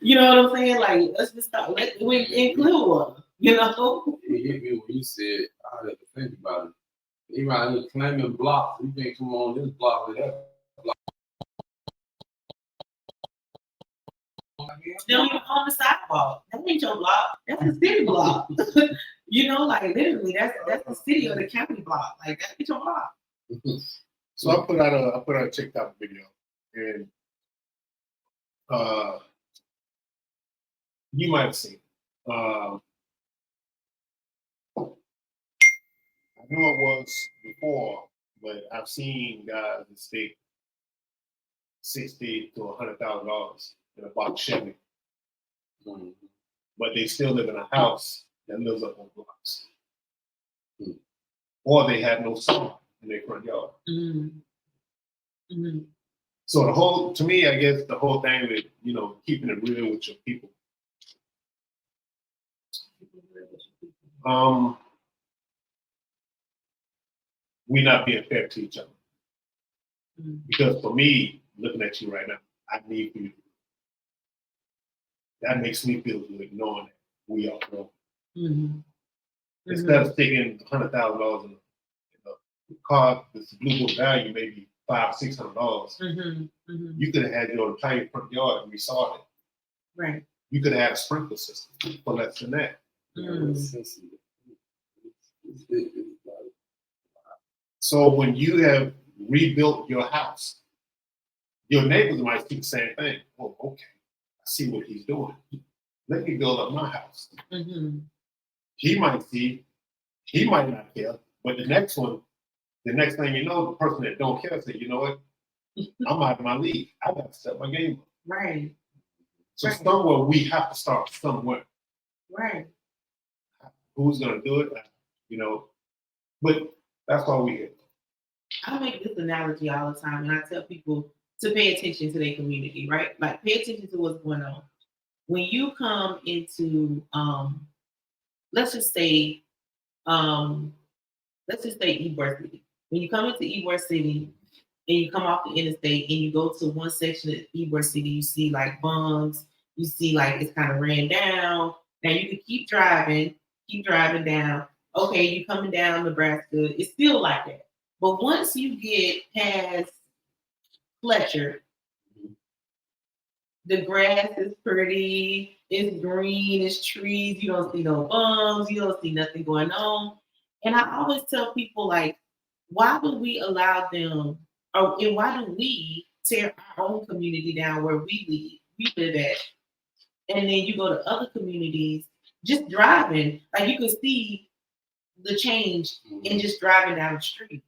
You know what I'm saying? Like, let's just start in Clearwater, you know? It hit me when you said, I had to think about it. Even out here claiming blocks, you can't come on this block with that block. They don't even own the sidewalk. That ain't your block. That's the city block. You know, like, literally, that's the city or the county block. Like, that ain't your block. So I put out a TikTok video, and you might have seen it. I knew it was before, but I've seen guys that stake $60,000 to $100,000 in a box Chevy, but they still live in a house that lives up on blocks, or they have no sun in their front yard. So to me, I guess the whole thing with, you know, keeping it real with your people. we're not being fair to each other. Mm-hmm. Because for me, looking at you right now, I need you. That makes me feel good knowing that we are growing. Mm-hmm. Instead of sticking $100,000 in a car, this blue book value maybe $500-600. Mm-hmm. Mm-hmm. You could have had your entire front yard and resodded it. Right. You could have had a sprinkler system for less than that. So when you have rebuilt your house, your neighbors might see the same thing. Oh, okay, I see what he's doing. Let me build up my house. Mm-hmm. He might see, he might not care, but the next thing you know, the person that don't care say, you know what, I'm out of my league. I got to step my game up. Right. So Right. somewhere we have to start somewhere. Right. Who's gonna do it? You know, but that's all we get. I make this analogy all the time, and I tell people to pay attention to their community, right? Like, pay attention to what's going on. When you come into, let's just say Ybor City. When you come into Ybor City and you come off the interstate and you go to one section of Ybor City, you see like bums, you see like it's kind of ran down. Now you can keep driving down. Okay, you coming down Nebraska, it's still like that. But once you get past Fletcher, the grass is pretty, it's green, it's trees, you don't see no bums, you don't see nothing going on. And I always tell people, like, why do we allow them, and why do we tear our own community down where we live at? And then you go to other communities, just driving, like you can see the change in just driving down the street.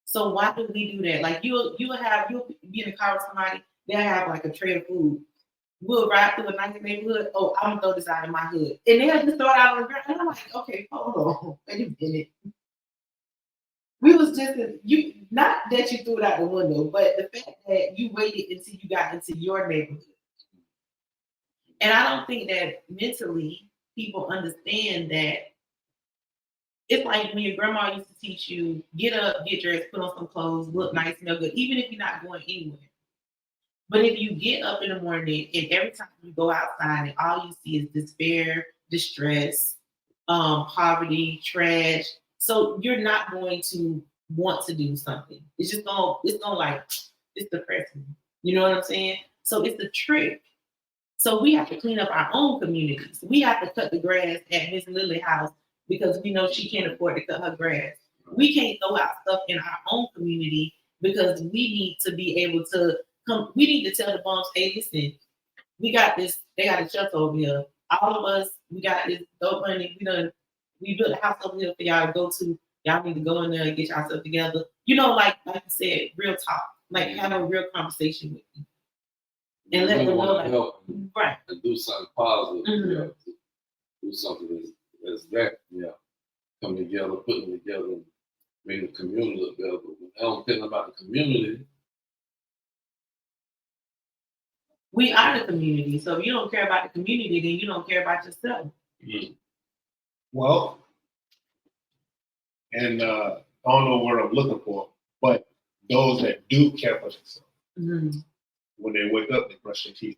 So why do we do that? Like you'll be in a car with somebody, they'll have like a tray of food. We'll ride through a nice neighborhood. Oh, I'm gonna throw this out in my hood. And they'll just throw it out on the ground. And I'm like, okay, hold on. Wait a minute. We was just not that you threw it out the window, but the fact that you waited until you got into your neighborhood. And I don't think that mentally people understand that. It's like when your grandma used to teach you, get up, get dressed, put on some clothes, look nice, smell good, even if you're not going anywhere. But if you get up in the morning and every time you go outside and all you see is despair, distress, poverty, trash, so you're not going to want to do something. It's depressing. You know what I'm saying? So it's the trick. So we have to clean up our own communities. We have to cut the grass at Miss Lily's house because we know she can't afford to cut her grass. We can't throw out stuff in our own community because we need to be able to come. We need to tell the bums, hey, listen, we got this. They got a shelter over here. All of us, we got this dope money. We built a house over here for y'all to go to. Y'all need to go in there and get yourself together. You know, like you said, real talk. Like have a real conversation with you. And let them know, like, help right, and do something positive. Mm-hmm. Yeah, do something that's that. Yeah, come together, put them together, and make the community look better. But when I don't care about the community, we are the community. So if you don't care about the community, then you don't care about yourself. Mm-hmm. Well, and I don't know what I'm looking for, but those that do care for themselves, Mm-hmm. when they wake up, they brush their teeth.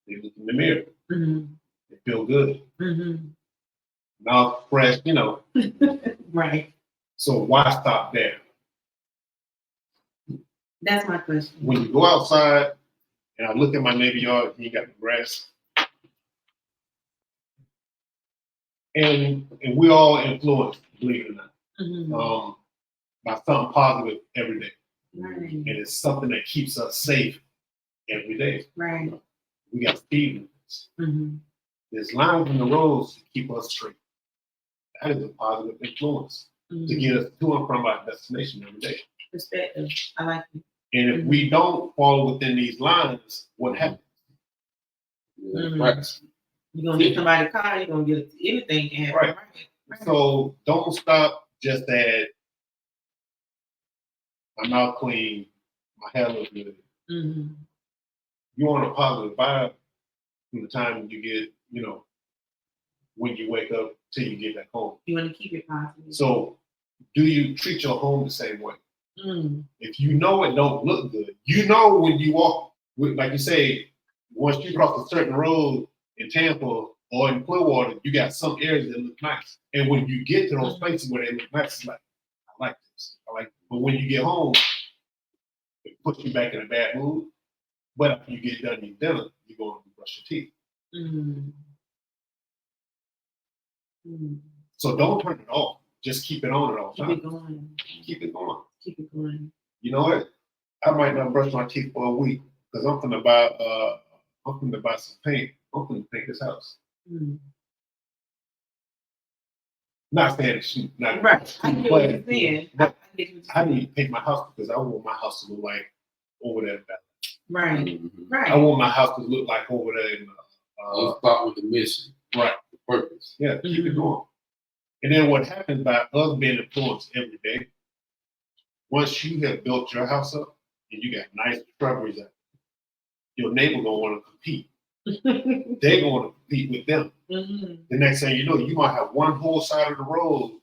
They look in the mirror. Mm-hmm. They feel good. Mm-hmm. Mouth fresh, you know. Right. So why stop there? That's my question. When you go outside and I look at my neighbor yard, he got the grass. And we all influenced, believe it or not, Mm-hmm. by something positive every day. Right. And it's something that keeps us safe every day. Right. We got speed limits. Mm-hmm. There's lines in the roads to keep us straight. That is a positive influence to get us to and from our destination every day. Perspective. I like it. And if we don't fall within these lines, what happens? right. You're gonna get somebody's car, you're gonna get anything can happen. Right. So don't stop just at my mouth clean, my hair looks good. Mm-hmm. You want a positive vibe from the time you get, you know, when you wake up till you get back home. You want to keep it positive. So do you treat your home the same way? Mm. If you know it don't look good, you know when you walk, like you say, once you cross a certain road in Tampa or in Clearwater, you got some areas that look nice. And when you get to those places where they look nice, it's like, I like this. I like it. But when you get home, it puts you back in a bad mood. But after you get done eating dinner, you go and brush your teeth. Mm. Mm. So don't turn it off. Just keep it on at all times. Keep it going. Keep it going. Keep it going. You know what? I might not brush my teeth for a week because I'm gonna buy some paint. I'm gonna paint this house. Mm. Not saying it's not Right. I get what you're saying. But I get what you're I saying. need to paint my house because I want my house to look like over there. Right. Mm-hmm. Right. I want my house to look like over there in Let's start with the mission, right. the purpose. Yeah, keep it going. And then what happens by us being influenced every day, once you have built your house up and you got nice shrubberies out, your neighbor gonna want to compete. They're gonna want to compete with them. Mm-hmm. The next thing you know, you might have one whole side of the road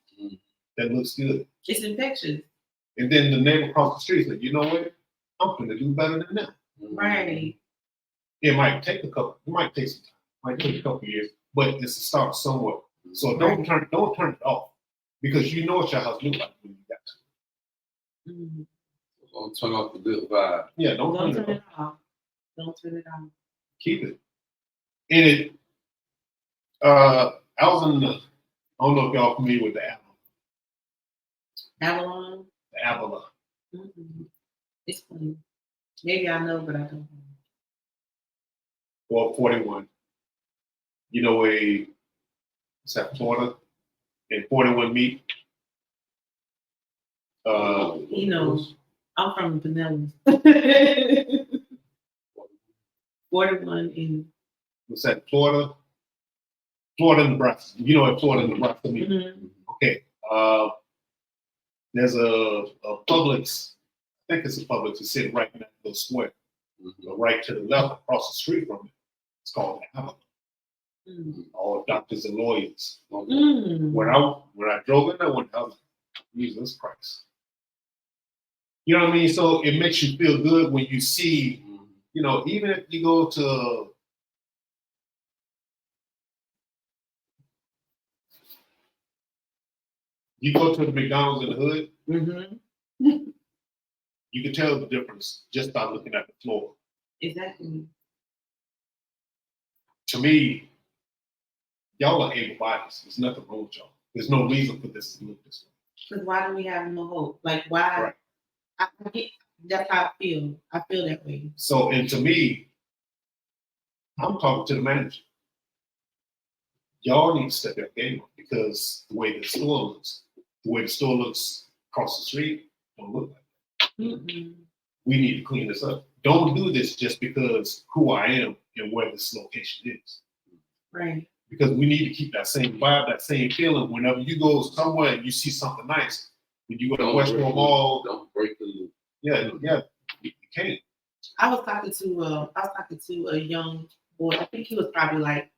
that looks good. It's infectious. And then the neighbor across the street said, you know what? I'm gonna do better than them. Right. It might take some time, might take a couple years, but it's a start somewhere. So don't turn it off because you know what your house looks like when you got to. Mm-hmm. Don't turn off the good vibe. Yeah, don't Don't turn turn it it off. Don't turn it off. Keep it. And it I was in the, I don't know if y'all familiar with the Avalon. The Avalon. Mm-hmm. It's funny. Maybe I know, but I don't know. Well, 41. You know what's that, Florida? And 41 meet. He knows. I'm from Pinellas. 41 in. What's that, Florida? Florida, Nebraska. You know what Florida, Nebraska means? Mm-hmm. Okay. There's a Publix, I think it's a Publix, it's sitting right in that little square. Mm-hmm. Right to the left, across the street from it. It's called Avalon. Mm-hmm. All doctors and lawyers. Mm-hmm. When I drove in there, I was like, Jesus Christ. You know what I mean? So it makes you feel good when you see, you know, even if you go to the McDonald's in the hood, Mm-hmm. you can tell the difference just by looking at the floor. Exactly. To me, y'all are able bodies. There's nothing wrong with y'all. There's no reason for this to look this way. Because why do we have no hope? Like, why? Right. I get, that's how I feel. I feel that way. So, and to me, I'm talking to the manager. Y'all need to step your game up because the way the store looks across the street, don't look like that. Mm-mm. We need to clean this up. Don't do this just because who I am and where this location is. Right. Because we need to keep that same vibe, that same feeling. Whenever you go somewhere and you see something nice, when you go to Westboro Mall, don't break the loop. yeah, you can't. I was talking to a young boy. I think he was probably like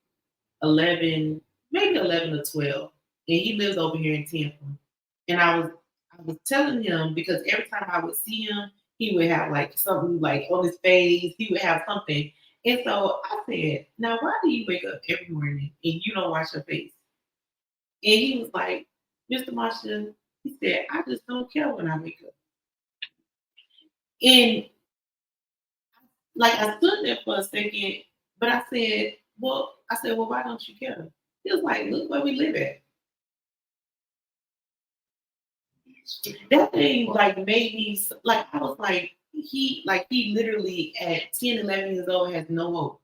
11, maybe 11 or 12, and he lives over here in Tampa. And I was telling him because every time I would see him, he would have like something like on his face. He would have something. And so I said, now why do you wake up every morning and you don't wash your face? And he was like, Mr. Marshall, he said, I just don't care when I wake up. And like I stood there for a second, but I said, well, why don't you care? He was like, look where we live at. That thing like made me like I was like he literally at 10, 11 years old has no hope.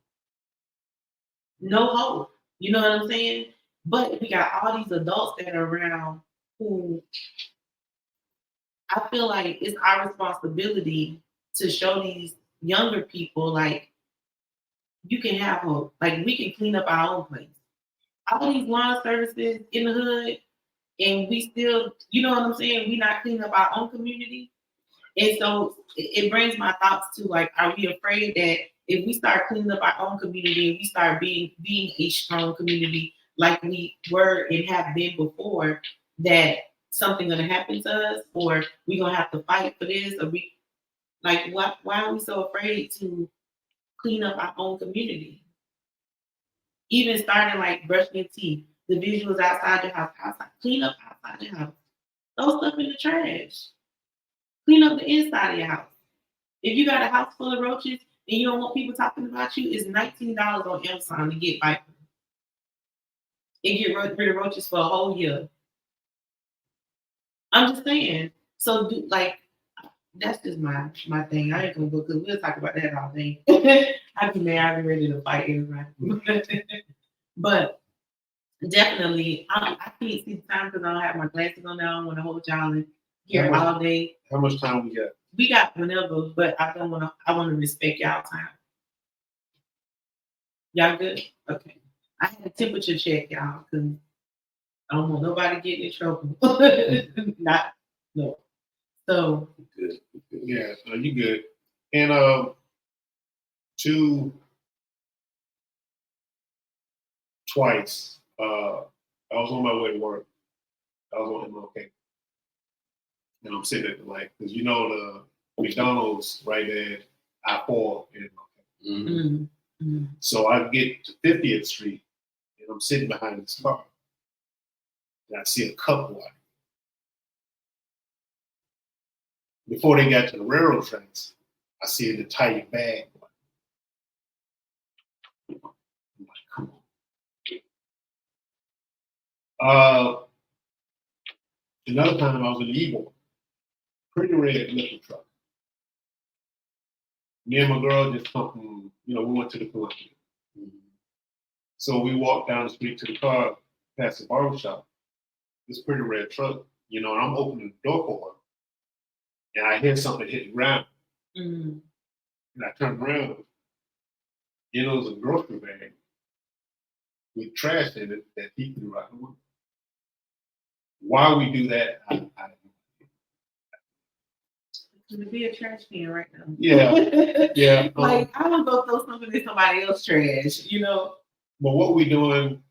No hope. You know what I'm saying? But we got all these adults that are around who I feel like it's our responsibility to show these younger people like you can have hope. Like we can clean up our own place. All these lawn services in the hood, and we still, you know what I'm saying? We not cleaning up our own community. And so it brings my thoughts to like, are we afraid that if we start cleaning up our own community and we start being a strong community like we were and have been before, that something gonna happen to us, or we gonna have to fight for this, or we like why are we so afraid to clean up our own community? Even starting like brushing your teeth, the visuals outside your house, outside, clean up outside your house. Throw stuff in the trash. Clean up the inside of your house. If you got a house full of roaches and you don't want people talking about you, it's $19 on Amazon to get Viper. And get rid of roaches for a whole year. I'm just saying. So that's just my thing. I ain't gonna go because we'll talk about that all day. I'd be mad, I'd be ready to fight everybody. But definitely, I can't see the time because I don't have my glasses on now. I want to hold y'all in here all day. How much time we got? We got whenever, but I want to respect y'all time. Y'all good? Okay. I had a temperature check, y'all, because I don't want nobody getting in trouble. No. So Good. Yeah, you good. And twice, I was on my way to work. I was on MLK. And I'm sitting at the light. Because you know the McDonald's right there, I-4 in MLK. mm-hmm. So I get to 50th Street and I'm sitting behind this car. And I see a couple of them. Before they got to the railroad tracks, I see the tiny bag. I'm like, come on. Another time I was in Eagle, pretty red liquor truck. Me and my girl just come from, we went to the Columbia. So we walked down the street to the car, past the barber shop. This pretty red truck, and I'm opening the door for her. And I hear something hit the ground. Mm-hmm. And I turn around. It was a grocery bag with trash in it that he threw out the window. Why we do that, I don't know. To be a trash can right now. Yeah. Like I would go throw something in somebody else's trash, But what we're doing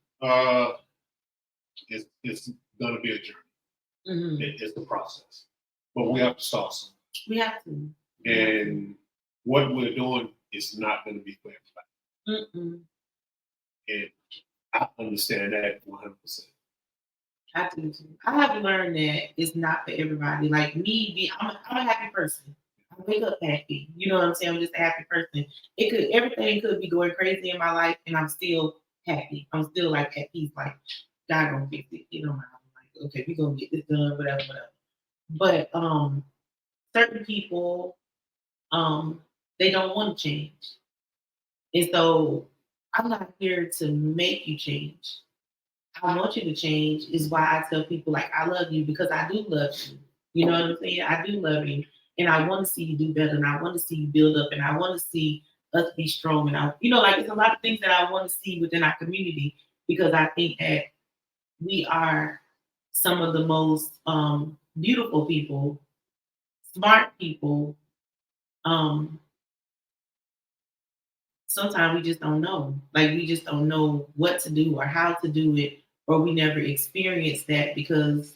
is going to be a journey. Mm-hmm. It's the process. But we have to start somewhere. We have to. And what we're doing is not going to be for everybody. Mm-mm. And I understand that 100%. I do too. I have learned that it's not for everybody. Like me, I'm a happy person. I wake up happy. You know what I'm saying? I'm just a happy person. Everything could be going crazy in my life, and I'm still happy. I'm still like at peace. Like God gonna fix it. I'm like, okay, we're gonna get this done, whatever. But certain people, they don't want to change, and so I'm not here to make you change. I want you to change is why I tell people like I love you because I do love you. You know what I'm saying? I do love you. And I want to see you do better and I want to see you build up and I want to see us be strong. And it's a lot of things that I want to see within our community because I think that we are some of the most beautiful people, smart people. Sometimes we just don't know. Like we just don't know what to do or how to do it, or we never experienced that because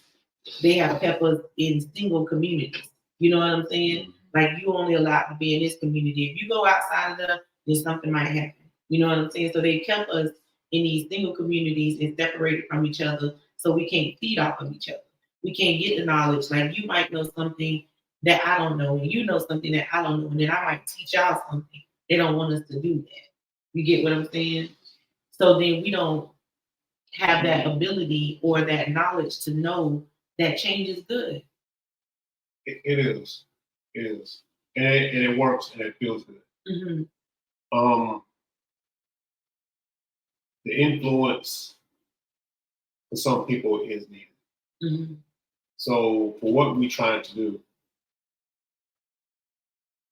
they have kept us in single communities. You know what I'm saying? Like you only allowed to be in this community. If you go outside of that, then something might happen. You know what I'm saying? So they kept us in these single communities and separated from each other so we can't feed off of each other. We can't get the knowledge. Like you might know something that I don't know, and you know something that I don't know, and then I might teach y'all something. They don't want us to do that. You get what I'm saying? So then we don't have that ability or that knowledge to know that change is good. It is. It is. And it works and it feels good. Mm-hmm. The influence for some people is needed. Mm-hmm. So for what we're trying to do,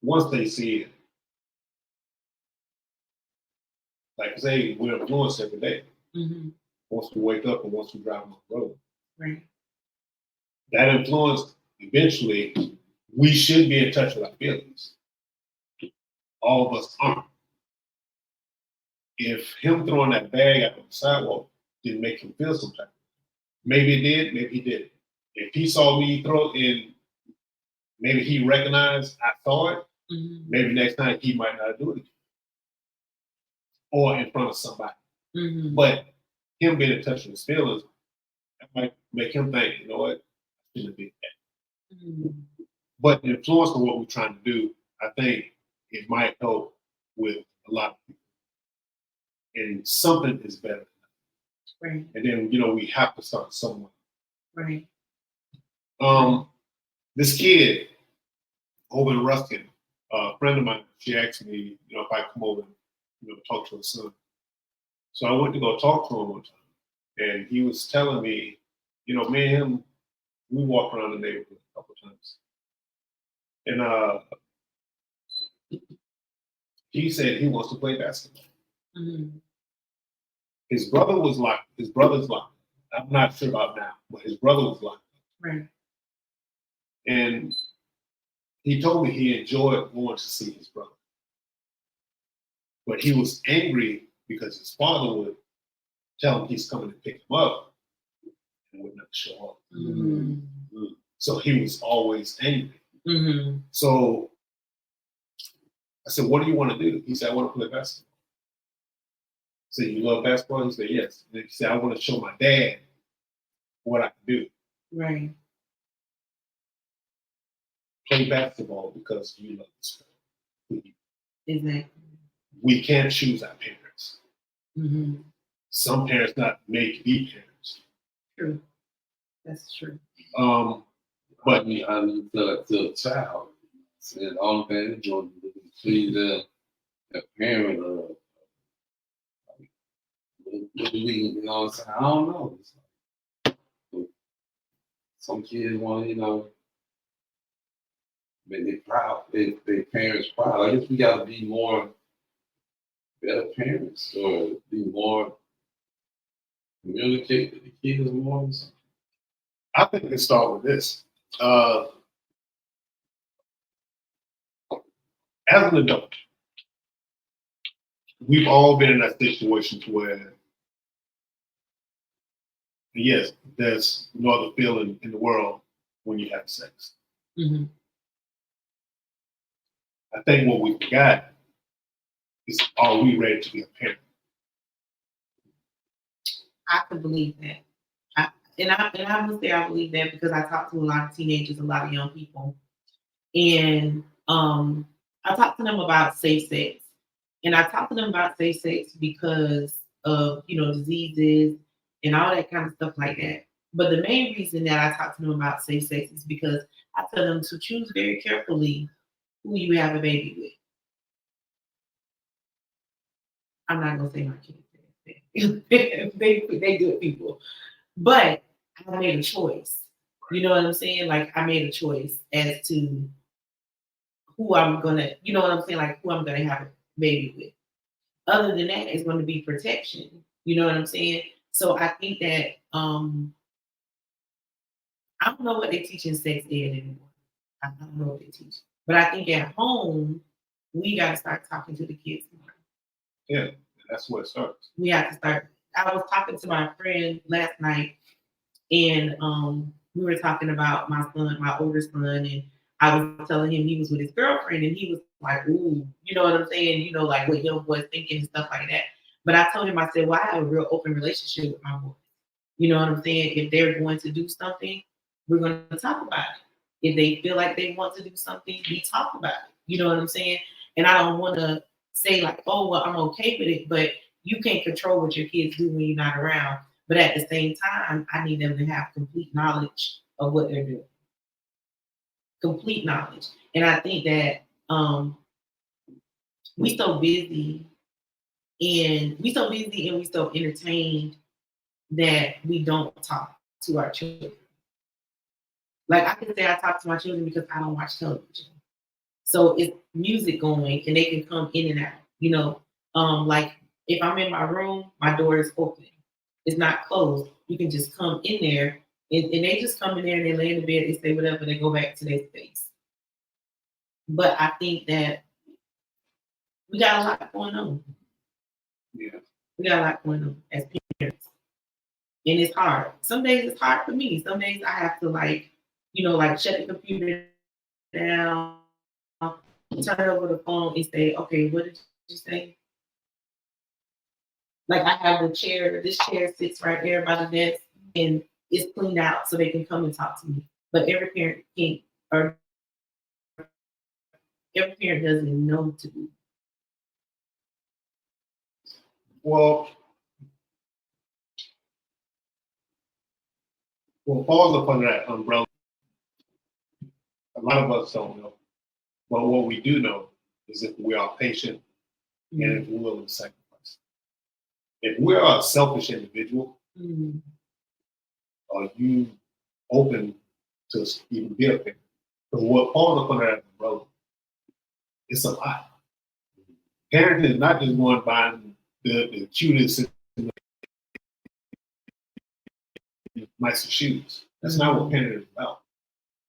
once they see it, like I say, we're influenced every day. Mm-hmm. Once we wake up and once we drive on the road. Right. That influence, eventually, we should be in touch with our feelings. All of us aren't. If him throwing that bag out on the sidewalk didn't make him feel some type, maybe it did, maybe he didn't. If he saw me throw it in, maybe he recognized I saw it. Mm-hmm. Maybe next time he might not do it again, or in front of somebody. Mm-hmm. But him being in touch with his feelings, that might make him think, you know what, I shouldn't be that. Mm-hmm. But the influence of what we're trying to do, I think it might help with a lot of people. And something is better. Right. And then, we have to start somewhere. Right. This kid over in Ruskin, a friend of mine, she asked me, if I come over and, talk to her son. So I went to go talk to him one time. And he was telling me, me and him, we walked around the neighborhood a couple times. And he said he wants to play basketball. Mm-hmm. His brother's locked. I'm not sure about now, but his brother was locked. Right. And he told me he enjoyed going to see his brother. But he was angry because his father would tell him he's coming to pick him up and would not show up. Mm-hmm. So he was always angry. Mm-hmm. So I said, what do you want to do? He said, I want to play basketball. I said, you love basketball? He said, yes. And he said, I want to show my dad what I can do. Right. Play basketball because you love the sport. Exactly. We can't choose our parents. Mm-hmm. Some parents not made to be parents. True. That's true. But I mean, how do you feel like to a child? And all the things you see their parent what do we, I don't know. Some kids want, make their proud, their parents proud. I guess we gotta be more better parents or be more communicate with the kids more. I think we start with this. As an adult, we've all been in that situation to where, yes, there's no other feeling in the world when you have sex. Mm-hmm. I think what we forgot is, are we ready to be a parent? I could believe that. I would say I believe that because I talk to a lot of teenagers, a lot of young people, and I talk to them about safe sex, and I talk to them about safe sex because of diseases and all that kind of stuff like that. But the main reason that I talk to them about safe sex is because I tell them to choose very carefully who you have a baby with. I'm not gonna say my kids. they good people. But I made a choice. You know what I'm saying? Like I made a choice as to who I'm gonna, you know what I'm saying? Like who I'm gonna have a baby with. Other than that, it's gonna be protection. You know what I'm saying? So I think that I don't know what they teach in sex ed anymore. I don't know what they teach. But I think at home, we gotta start talking to the kids more. Yeah, that's where it starts. We have to start. I was talking to my friend last night, and we were talking about my son, my older son, and I was telling him he was with his girlfriend, and he was like, "Ooh," you know what I'm saying? Like what young boys thinking and stuff like that. But I told him, I said, "Well, I have a real open relationship with my boys. You know what I'm saying? If they're going to do something, we're going to talk about it. If they feel like they want to do something, we talk about it. You know what I'm saying? And I don't want to say like, oh, well, I'm okay with it, but you can't control what your kids do when you're not around. But at the same time, I need them to have complete knowledge of what they're doing. Complete knowledge. And I think that we so busy and we so entertained that we don't talk to our children. Like I can say I talk to my children because I don't watch television. So it's music going and they can come in and out. Like if I'm in my room, my door is open. It's not closed. You can just come in there and they just come in there and they lay in the bed, they say whatever, they go back to their space. But I think that we got a lot going on. Yeah. We got a lot going on as parents. And it's hard. Some days it's hard for me. Some days I have to like, like shut the computer down, turn over the phone and say, okay, what did you say? Like I have this chair sits right there by the desk and it's cleaned out so they can come and talk to me. But every parent can't, or every parent doesn't know to do. Well, falls up under that umbrella. A lot of us don't know. But what we do know is if we are patient and if we're willing to sacrifice. If we are a selfish individual, are you open to even be a parent? Because what falls up under that umbrella, it's a lot. Parenting is not just going buying the cutest, nicer shoes. That's not what parenting is about.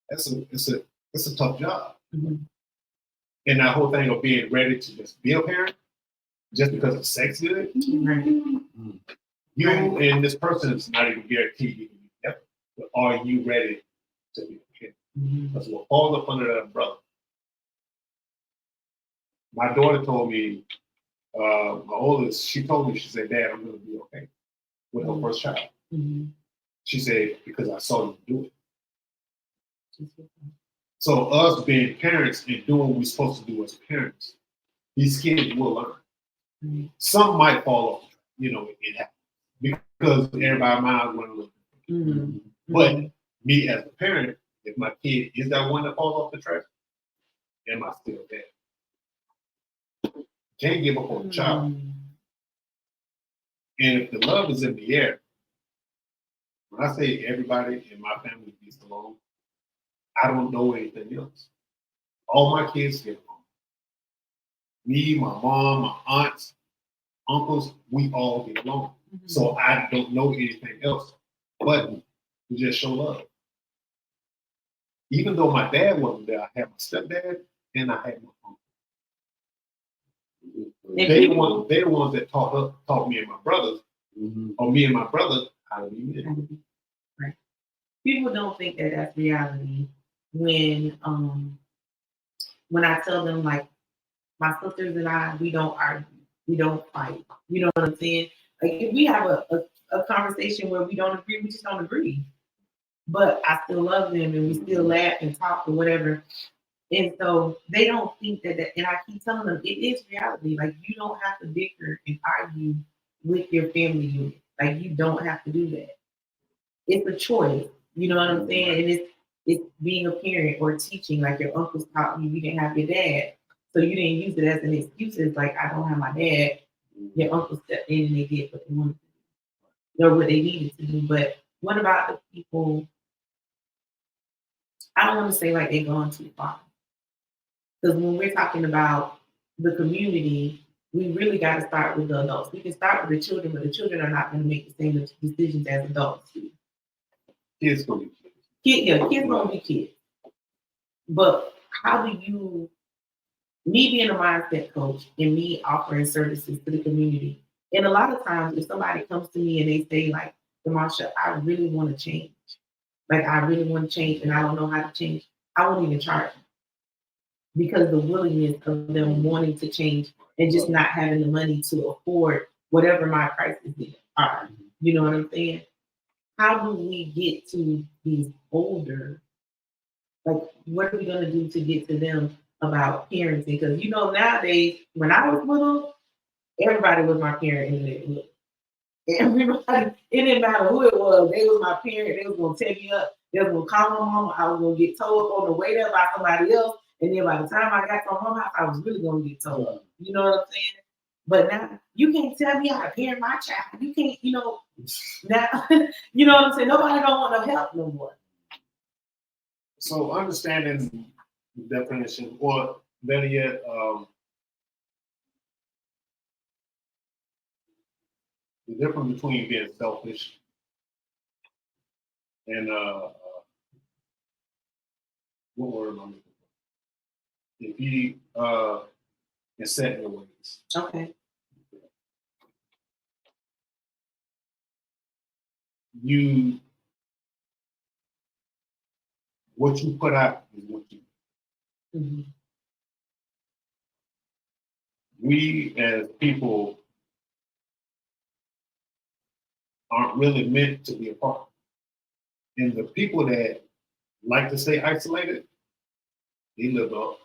It's a tough job. And that whole thing of being ready to just be a parent, just because of sex good, you and this person is not even guaranteed you can be together. But are you ready to be a parent? That's what falls up under that umbrella. My daughter told me, my oldest, she told me, she said, Dad, I'm going to be okay with her first child. She said, because I saw you do it. So us being parents and doing what we're supposed to do as parents, these kids will learn. Some might fall off, it happens. Because everybody miles want to look. But me as a parent, if my kid is that one that falls off the track, am I still there? Can't give up on the child. And if the love is in the air, when I say everybody in my family gets along, I don't know anything else. All my kids get along. Me, my mom, my aunts, uncles, we all get along. So I don't know anything else. But we just show love. Even though my dad wasn't there, I had my stepdad and I had my uncle. They the ones that taught me and my brothers, or me and my brother, how to be men. Right. People don't think that that's reality when I tell them like my sisters and I, we don't argue, we don't fight. You know what I'm saying? Like if we have a conversation where we don't agree, we just don't agree. But I still love them and we still laugh and talk or whatever. And so they don't think that, and I keep telling them it is reality. Like you don't have to bicker and argue with your family unit. Like you don't have to do that. It's a choice. You know what I'm saying? And it's being a parent or teaching. Like your uncles taught you didn't have your dad, so you didn't use it as an excuse. It's like I don't have my dad. Your uncle stepped in and they did what they wanted to do, or what they needed to do. But what about the people? I don't want to say like they're going too far. Because when we're talking about the community, we really got to start with the adults. We can start with the children, but the children are not going to make the same decisions as adults do. Kids going to be kids. Kids going to be kids. But how do you, me being a mindset coach and me offering services to the community, and a lot of times if somebody comes to me and they say like, Demasha, I really want to change. Like I really want to change and I don't know how to change. I won't even charge them. Because the willingness of them wanting to change and just not having the money to afford whatever my prices are. You know what I'm saying? How do we get to these older? Like, what are we going to do to get to them about parenting? Because, nowadays, when I was little, everybody was my parent in the neighborhood. Everybody, it didn't matter who it was. They was my parent. They was going to take me up. They was going to call my mom. I was going to get told on the way there by somebody else. And then by the time I got to my mom's house, I was really going to get told. You know what I'm saying? But now, you can't tell me how to parent my child. You can't, now, you know what I'm saying? Nobody don't want no help no more. So understanding the definition, or better yet, the difference between being selfish and what word am I looking for? If you is set your ways. Okay. what you put out is what you. Mm-hmm. We as people aren't really meant to be apart. And the people that like to stay isolated, they live up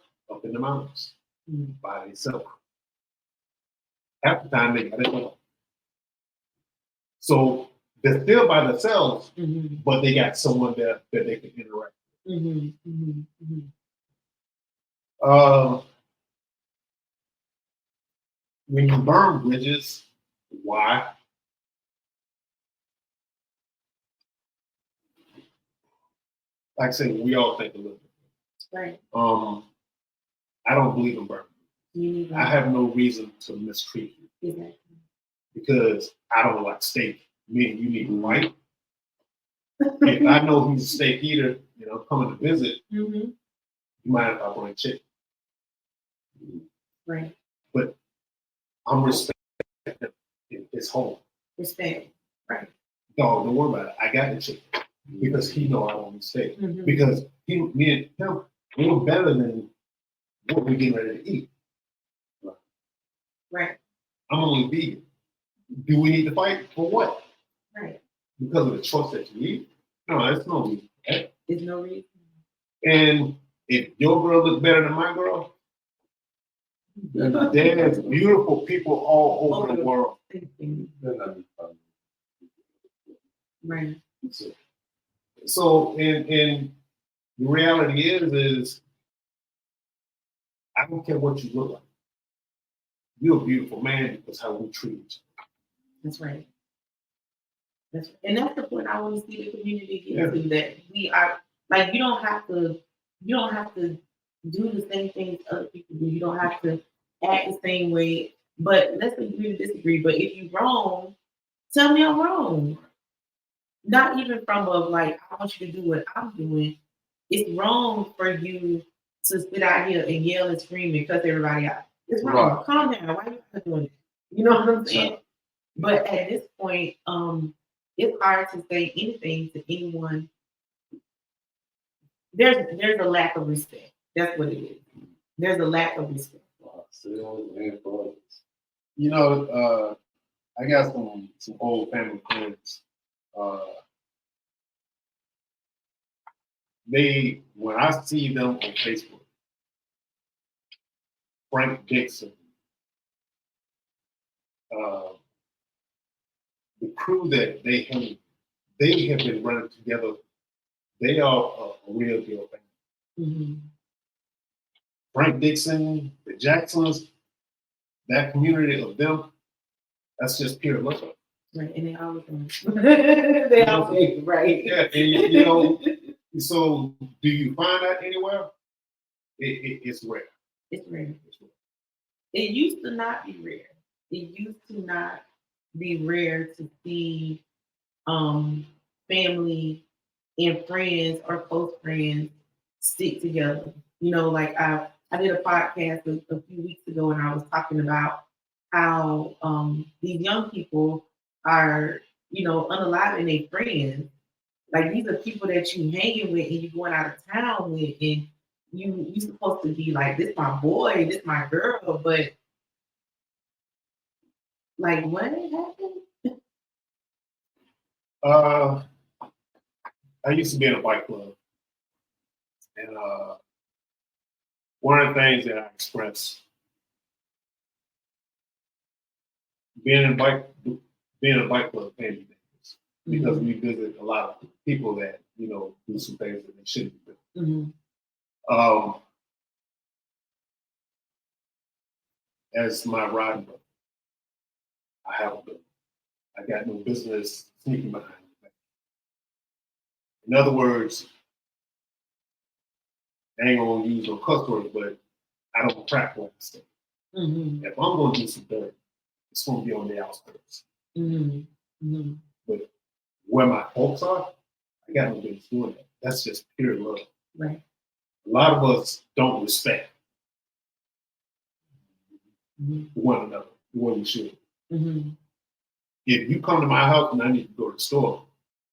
in the mountains by themselves. Half the time they got it all. So they're still by themselves, but they got someone that they can interact with. When you burn bridges, why? Like I said, we all think a little bit. Right. I don't believe in burning. I have no reason to mistreat you. Exactly. Because I don't like steak. Me and you need to white. If I know who's a steak eater, coming to visit, you mind if I bring chicken? Right. But I'm respecting his home. Respect. Right. Dog, don't worry about it. I got the chicken because he know I don't eat steak. Because me and him, we're better than what we're getting ready to eat. Right. I'm only vegan. Do we need to fight for what? Right. Because of the choice that you eat? No, there's no reason. Right? There's no reason. And if your girl looks better than my girl, there's beautiful people all over the world. Right. So, and the reality is I don't care what you look like. You're a beautiful man because how we treat you. That's right. And that's the point I want to see the community get to, that we are like, you don't have to do the same things other people do. You don't have to act the same way. But let's agree to disagree. But if you're wrong, tell me I'm wrong. Not even from a like, I want you to do what I'm doing. It's wrong for you to sit out here and yell and scream and cuss everybody out. It's wrong. Right. Calm down. Why are you not doing it? You know what I'm saying? But at this point, it's hard to say anything to anyone. There's a lack of respect. That's what it is. There's a lack of respect. I got some old family friends. When I see them on Facebook, Frank Dixon, the crew that they have been running together. They are a real deal family. Frank Dixon, the Jacksons, that community of them, that's just pure love. Right, and they always they always right. Yeah, and so do you find that anywhere? It's rare. It's rare. It used to not be rare. It used to not be rare to see family and friends or close friends stick together. Like I did a podcast a few weeks ago, and I was talking about how these young people are, unaliving their friends. Like, these are people that you hanging with and you going out of town with, and you supposed to be like, this my boy, this my girl, but like, what happened? I used to be in a bike club, and one of the things that I express being in a bike club can be dangerous because we visit a lot of people that do some things that they shouldn't be doing. As my riding brother, I have a gun. I got no business sneaking behind the back. In other words, I ain't gonna use no cuss words, but I don't crack like I say. If I'm gonna do some dirt, it's gonna be on the outskirts. But where my folks are, I got no business doing that. That's just pure love. Right. A lot of us don't respect one another the way we should. If you come to my house and I need to go to the store,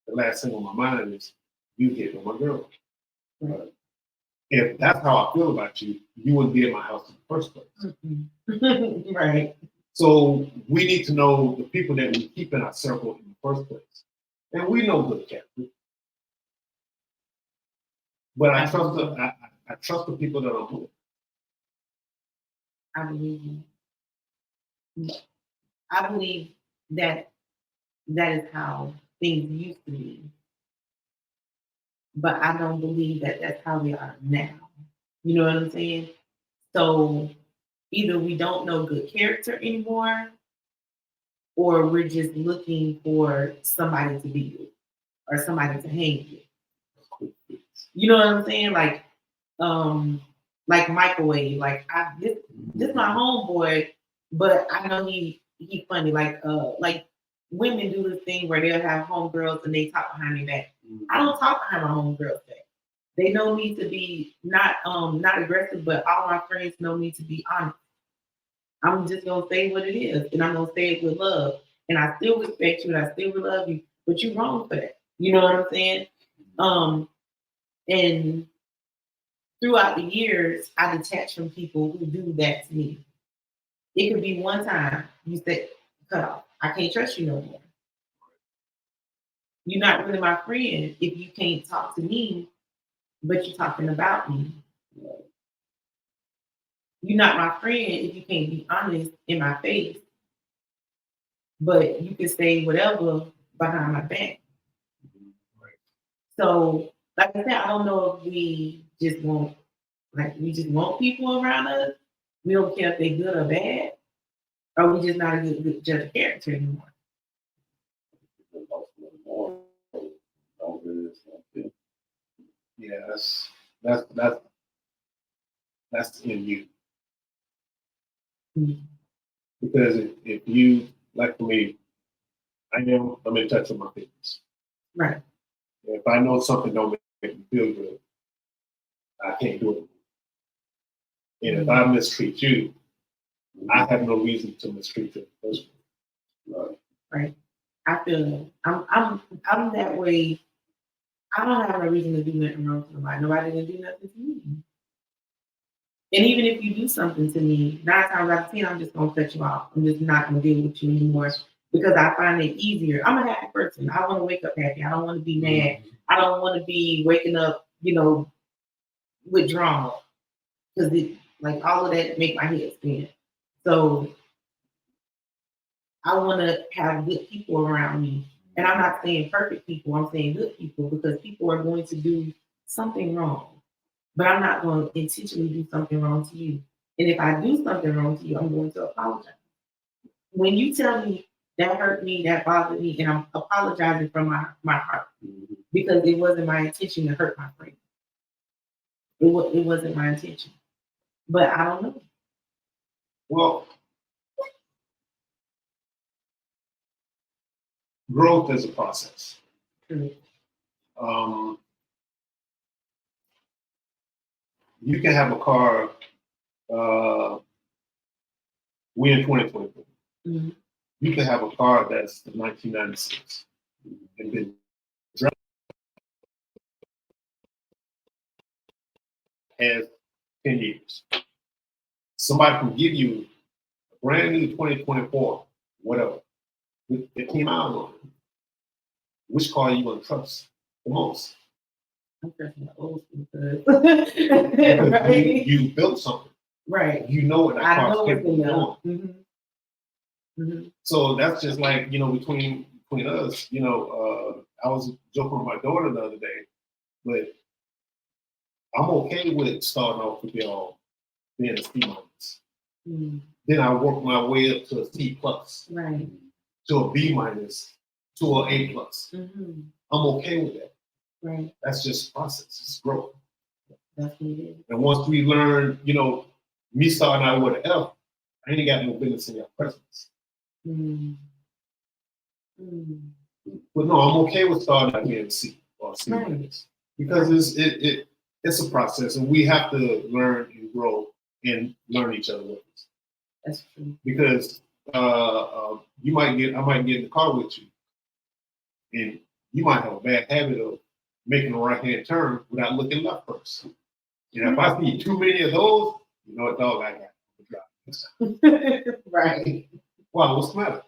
the last thing on my mind is you hitting on my girl. Right. If that's how I feel about you, you wouldn't be in my house in the first place. Mm-hmm. Right. So we need to know the people that we keep in our circle in the first place. And we know good character. But I trust the people that I'm with. I believe you. I believe that is how things used to be. But I don't believe that that's how they are now. You know what I'm saying? So either we don't know good character anymore, or we're just looking for somebody to be with or somebody to hang with. You know what I'm saying? Like microwave. Like this my homeboy, but I know he funny. Like women do this thing where they'll have homegirls and they talk behind their back. I don't talk behind my homegirls back. They know me to be not aggressive, but all my friends know me to be honest. I'm just gonna say what it is, and I'm gonna say it with love. And I still respect you, and I still love you, but you're wrong for that. You know what I'm saying? And throughout the years, I detach from people who do that to me. It could be one time you said, "Cut off. I can't trust you no more. You're not really my friend if you can't talk to me, but you're talking about me. You're not my friend if you can't be honest in my face, but you can say whatever behind my back." So, like I said, I don't know if we just want people around us. We don't care if they're good or bad, or we just not a good judge of character anymore. Yeah, that's in you. Mm-hmm. Because if you, like for me, I'm in touch with my feelings. Right. If I know something don't make me feel good, I can't do it. And if I mistreat you, I have no reason to mistreat you. Right. I feel I'm that way. I don't have no reason to do nothing wrong to nobody. Nobody can do nothing to me. And even if you do something to me, 9 times out of 10, I'm just gonna cut you off. I'm just not gonna deal with you anymore because I find it easier. I'm a happy person. I want to wake up happy. I don't want to be mad. I don't want to be waking up, with drama because like all of that make my head spin. So I want to have good people around me. And I'm not saying perfect people, I'm saying good people because people are going to do something wrong. But I'm not going to intentionally do something wrong to you. And if I do something wrong to you, I'm going to apologize. When you tell me that hurt me, that bothered me, and I'm apologizing from my heart because it wasn't my intention to hurt my friend. It wasn't my intention. But I don't know. Well, growth is a process. True. You can have a car. We in 2024. Mm-hmm. You can have a car that's the 1996 and been driving has 10 years. Somebody can give you a brand new 2024, whatever, with 15 miles on it. Which car are you going to trust the most? I'm trusting the old school because right? you built something. Right. You know what that car's capable of doing. Mm-hmm. Mm-hmm. So that's just like, between us, I was joking with my daughter the other day, but I'm okay with starting off with y'all being a C minus. Mm-hmm. Then I work my way up to a C plus. Right. To a B minus, to an A plus. Mm-hmm. I'm okay with that. Right. That's just process. It's growth. That's what it is. And once we learn, me starting out with an F, I ain't got no business in your presence. Mm. Mm. But no, I'm okay with starting out being a C or C minus because it's a process, and we have to learn and grow and learn each other with us. That's true. Because I might get in the car with you, and you might have a bad habit of making a right-hand turn without looking left first. And if I see too many of those, you know what, dog, I got to drive. Right. Wow, what's the matter?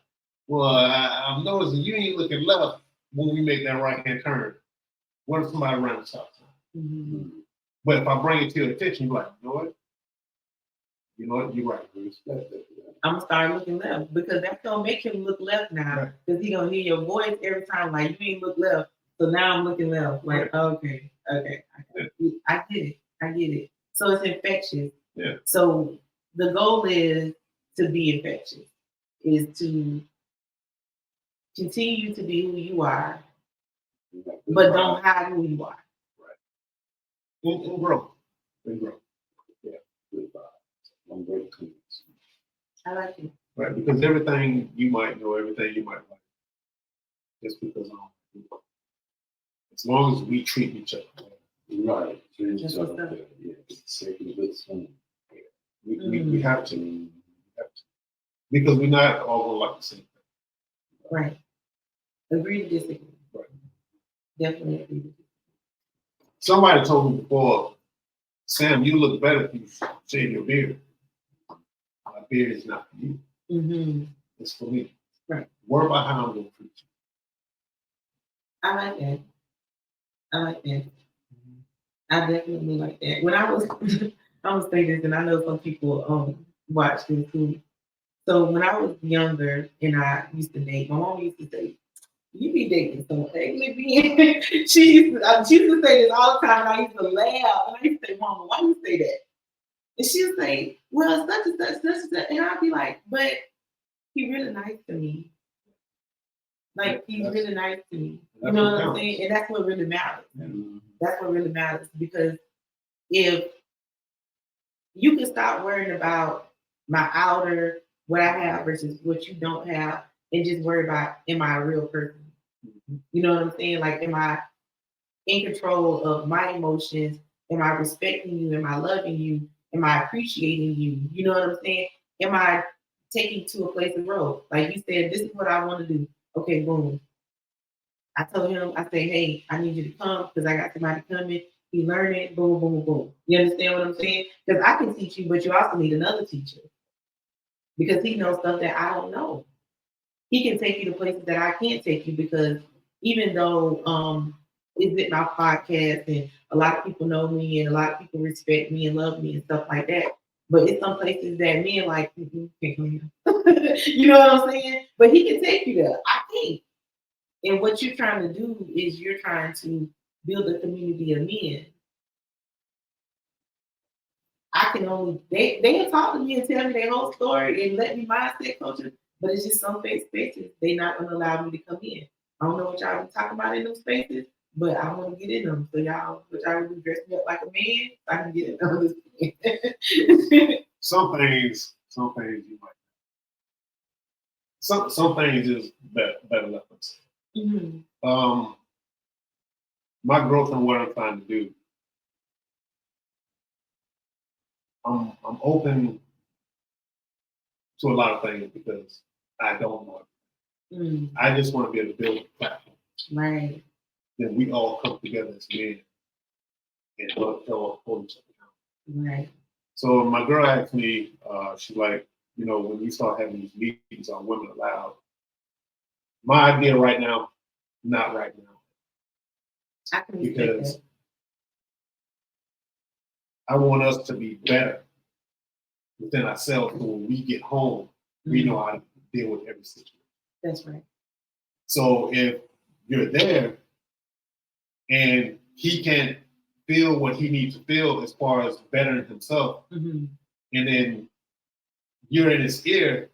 Well, I'm noticing you ain't looking left when we make that right-hand turn. What if somebody ran the stop sign? Mm-hmm. But if I bring it to your attention, you're like, you know what? You know what? You're right. I'm gonna start looking left because that's gonna make him look left now. Because he gonna hear your voice every time, like you ain't look left. So now I'm looking left. Like, okay, I get it. So it's infectious. Yeah. So the goal is to be infectious, is to continue to be who you are, but don't hide who you are. Right. And grow. Yeah. Good vibes. I'm very clean. I like it. Right, because everything you might know, everything you might like, just because as long as we treat each other well. Right. Treat each other. Yeah. Safe and good swim. Yeah. We have to. We have to. Because we're not all going to like the same thing. Right. Agree to disagree. Right. Definitely agree to disagree. Somebody told me before, Sam, you look better if you shave your beard. My beard is not for you. Mm-hmm. It's for me. Right. Worry about how I'm going to treat you. I like that. I definitely like that. When I was, I was saying this, and I know some people watch this too. So when I was younger and I used to date, my mom used to say, "You be dating some ugly being." she used to say this all the time, and I used to laugh. And I used to say, "Mama, why you say that?" And she would say, "Well, such and such," and I'd be like, "But he really nice to me. Like he's really nice to me. You know what I'm saying?" And that's what really matters. Mm-hmm. That's what really matters, because if you can stop worrying about my outer, what I have versus what you don't have, and just worry about, am I a real person? You know what I'm saying? Like, am I in control of my emotions? Am I respecting you? Am I loving you? Am I appreciating you? You know what I'm saying? Am I taking to a place of growth? Like you said, this is what I want to do. Okay, boom. I told him, I say, hey, I need you to come because I got somebody coming. He learning, boom, boom, boom. You understand what I'm saying? Because I can teach you, but you also need another teacher. Because he knows stuff that I don't know. He can take you to places that I can't take you, because even though it's Zipmouth podcast and a lot of people know me and a lot of people respect me and love me and stuff like that, but it's some places that men like, can't come here. You know what I'm saying? But he can take you there. I can't. And what you're trying to do is you're trying to build a community of men. I can only, they have talked to me and tell me their whole story and let me mindset coaches, but it's just some spaces they're not going to allow me to come in. I don't know what y'all be talking about in those spaces, but I want to get in them. So y'all will dress me up like a man, so I can get in them. Some things you might. Some things is better left unsaid. Mm-hmm. My growth and what I'm trying to do. I'm open to a lot of things because I don't know. I just want to be able to build a platform. Right. Then we all come together as men and hold each other down. Right. So my girl asked me, she's like, you know, when you start having these meetings on Women Aloud, my idea right now, not right now. I can because I want us to be better within ourselves, so when we get home, we know how to deal with every situation. That's right. So if you're there and he can't feel what he needs to feel as far as bettering himself, and then you're in his ear,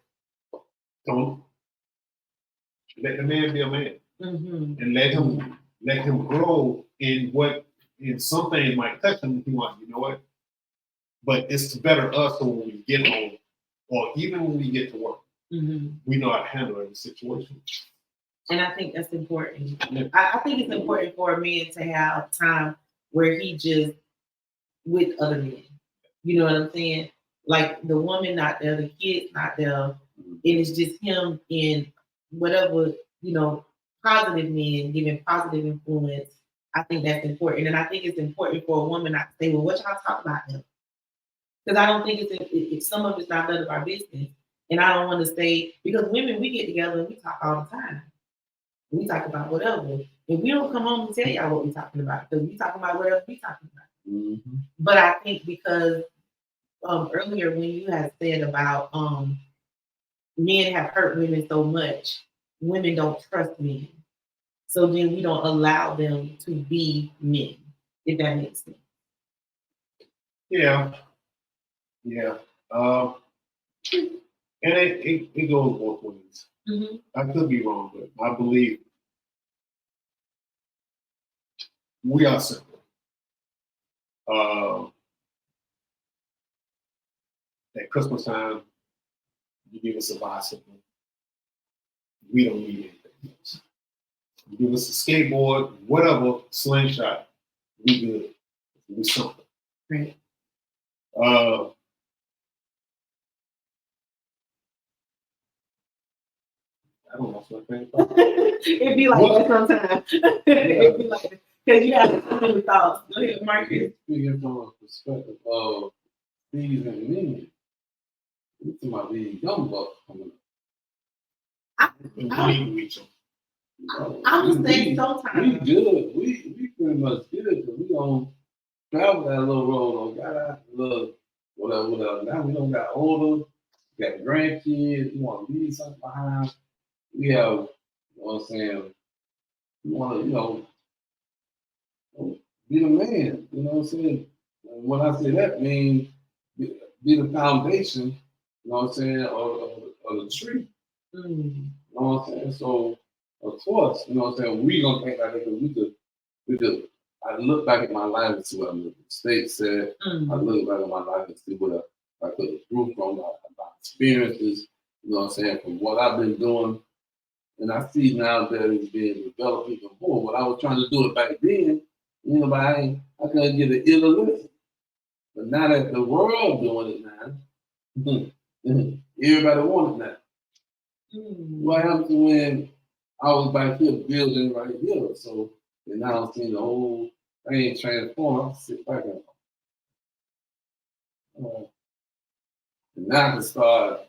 don't let the man be a man, and let him grow in some things might touch him if he wants. You know what? But it's to better us so when we get home, or even when we get to work, we know how to handle every situation. And I think that's important. Yeah. I think it's important for a man to have time where he just with other men. You know what I'm saying? Like the woman not there, the kids not there, and it's just him in whatever, positive men, giving positive influence. I think that's important. And I think it's important for a woman not to say, well, what y'all talk about them? Because I don't think it's some of it's not none of our business. And I don't want to say, because women, we get together and we talk all the time. We talk about whatever. And we don't come home and tell y'all what we're talking about, because we talking about whatever we talking about. Mm-hmm. But I think because earlier when you had said about men have hurt women so much, women don't trust men. So then we don't allow them to be men, if that makes sense. Yeah. And it goes both ways. Mm-hmm. I could be wrong, but I believe we are simple. At Christmas time, you give us a bicycle. We don't need anything else. You give us a skateboard, whatever, slingshot, we good. We something. Right. I don't know what I'm It'd be like that sometimes. It'd be like that. Because you have so many thoughts. Go ahead, Marcus. Speaking from a perspective of these and men, we're talking about these young bucks coming up. We need to reach them. I would say sometimes. We good. We pretty much good because we don't travel that little road or got out the little whatever. Now we don't got older, we got grandkids, we want to leave something behind. We have, you know what I'm saying, we want to, be the man, you know what I'm saying? And when I say that, means be the foundation, you know what I'm saying, of the tree. Mm. You know what I'm saying? So, of course, you know what I'm saying, we going to think like that because we could. I look back at my life and see what the state said. I look back at my life and see what I could improve from my experiences, you know what I'm saying, from what I've been doing. And I see now that it's being developed even more. What I was trying to do it back then, but I couldn't get an iller listen. But now that the world doing it now, everybody wants it now. What happened when I was back here building right here? So, and now I'm seeing the whole thing transform. I sit back and now I can start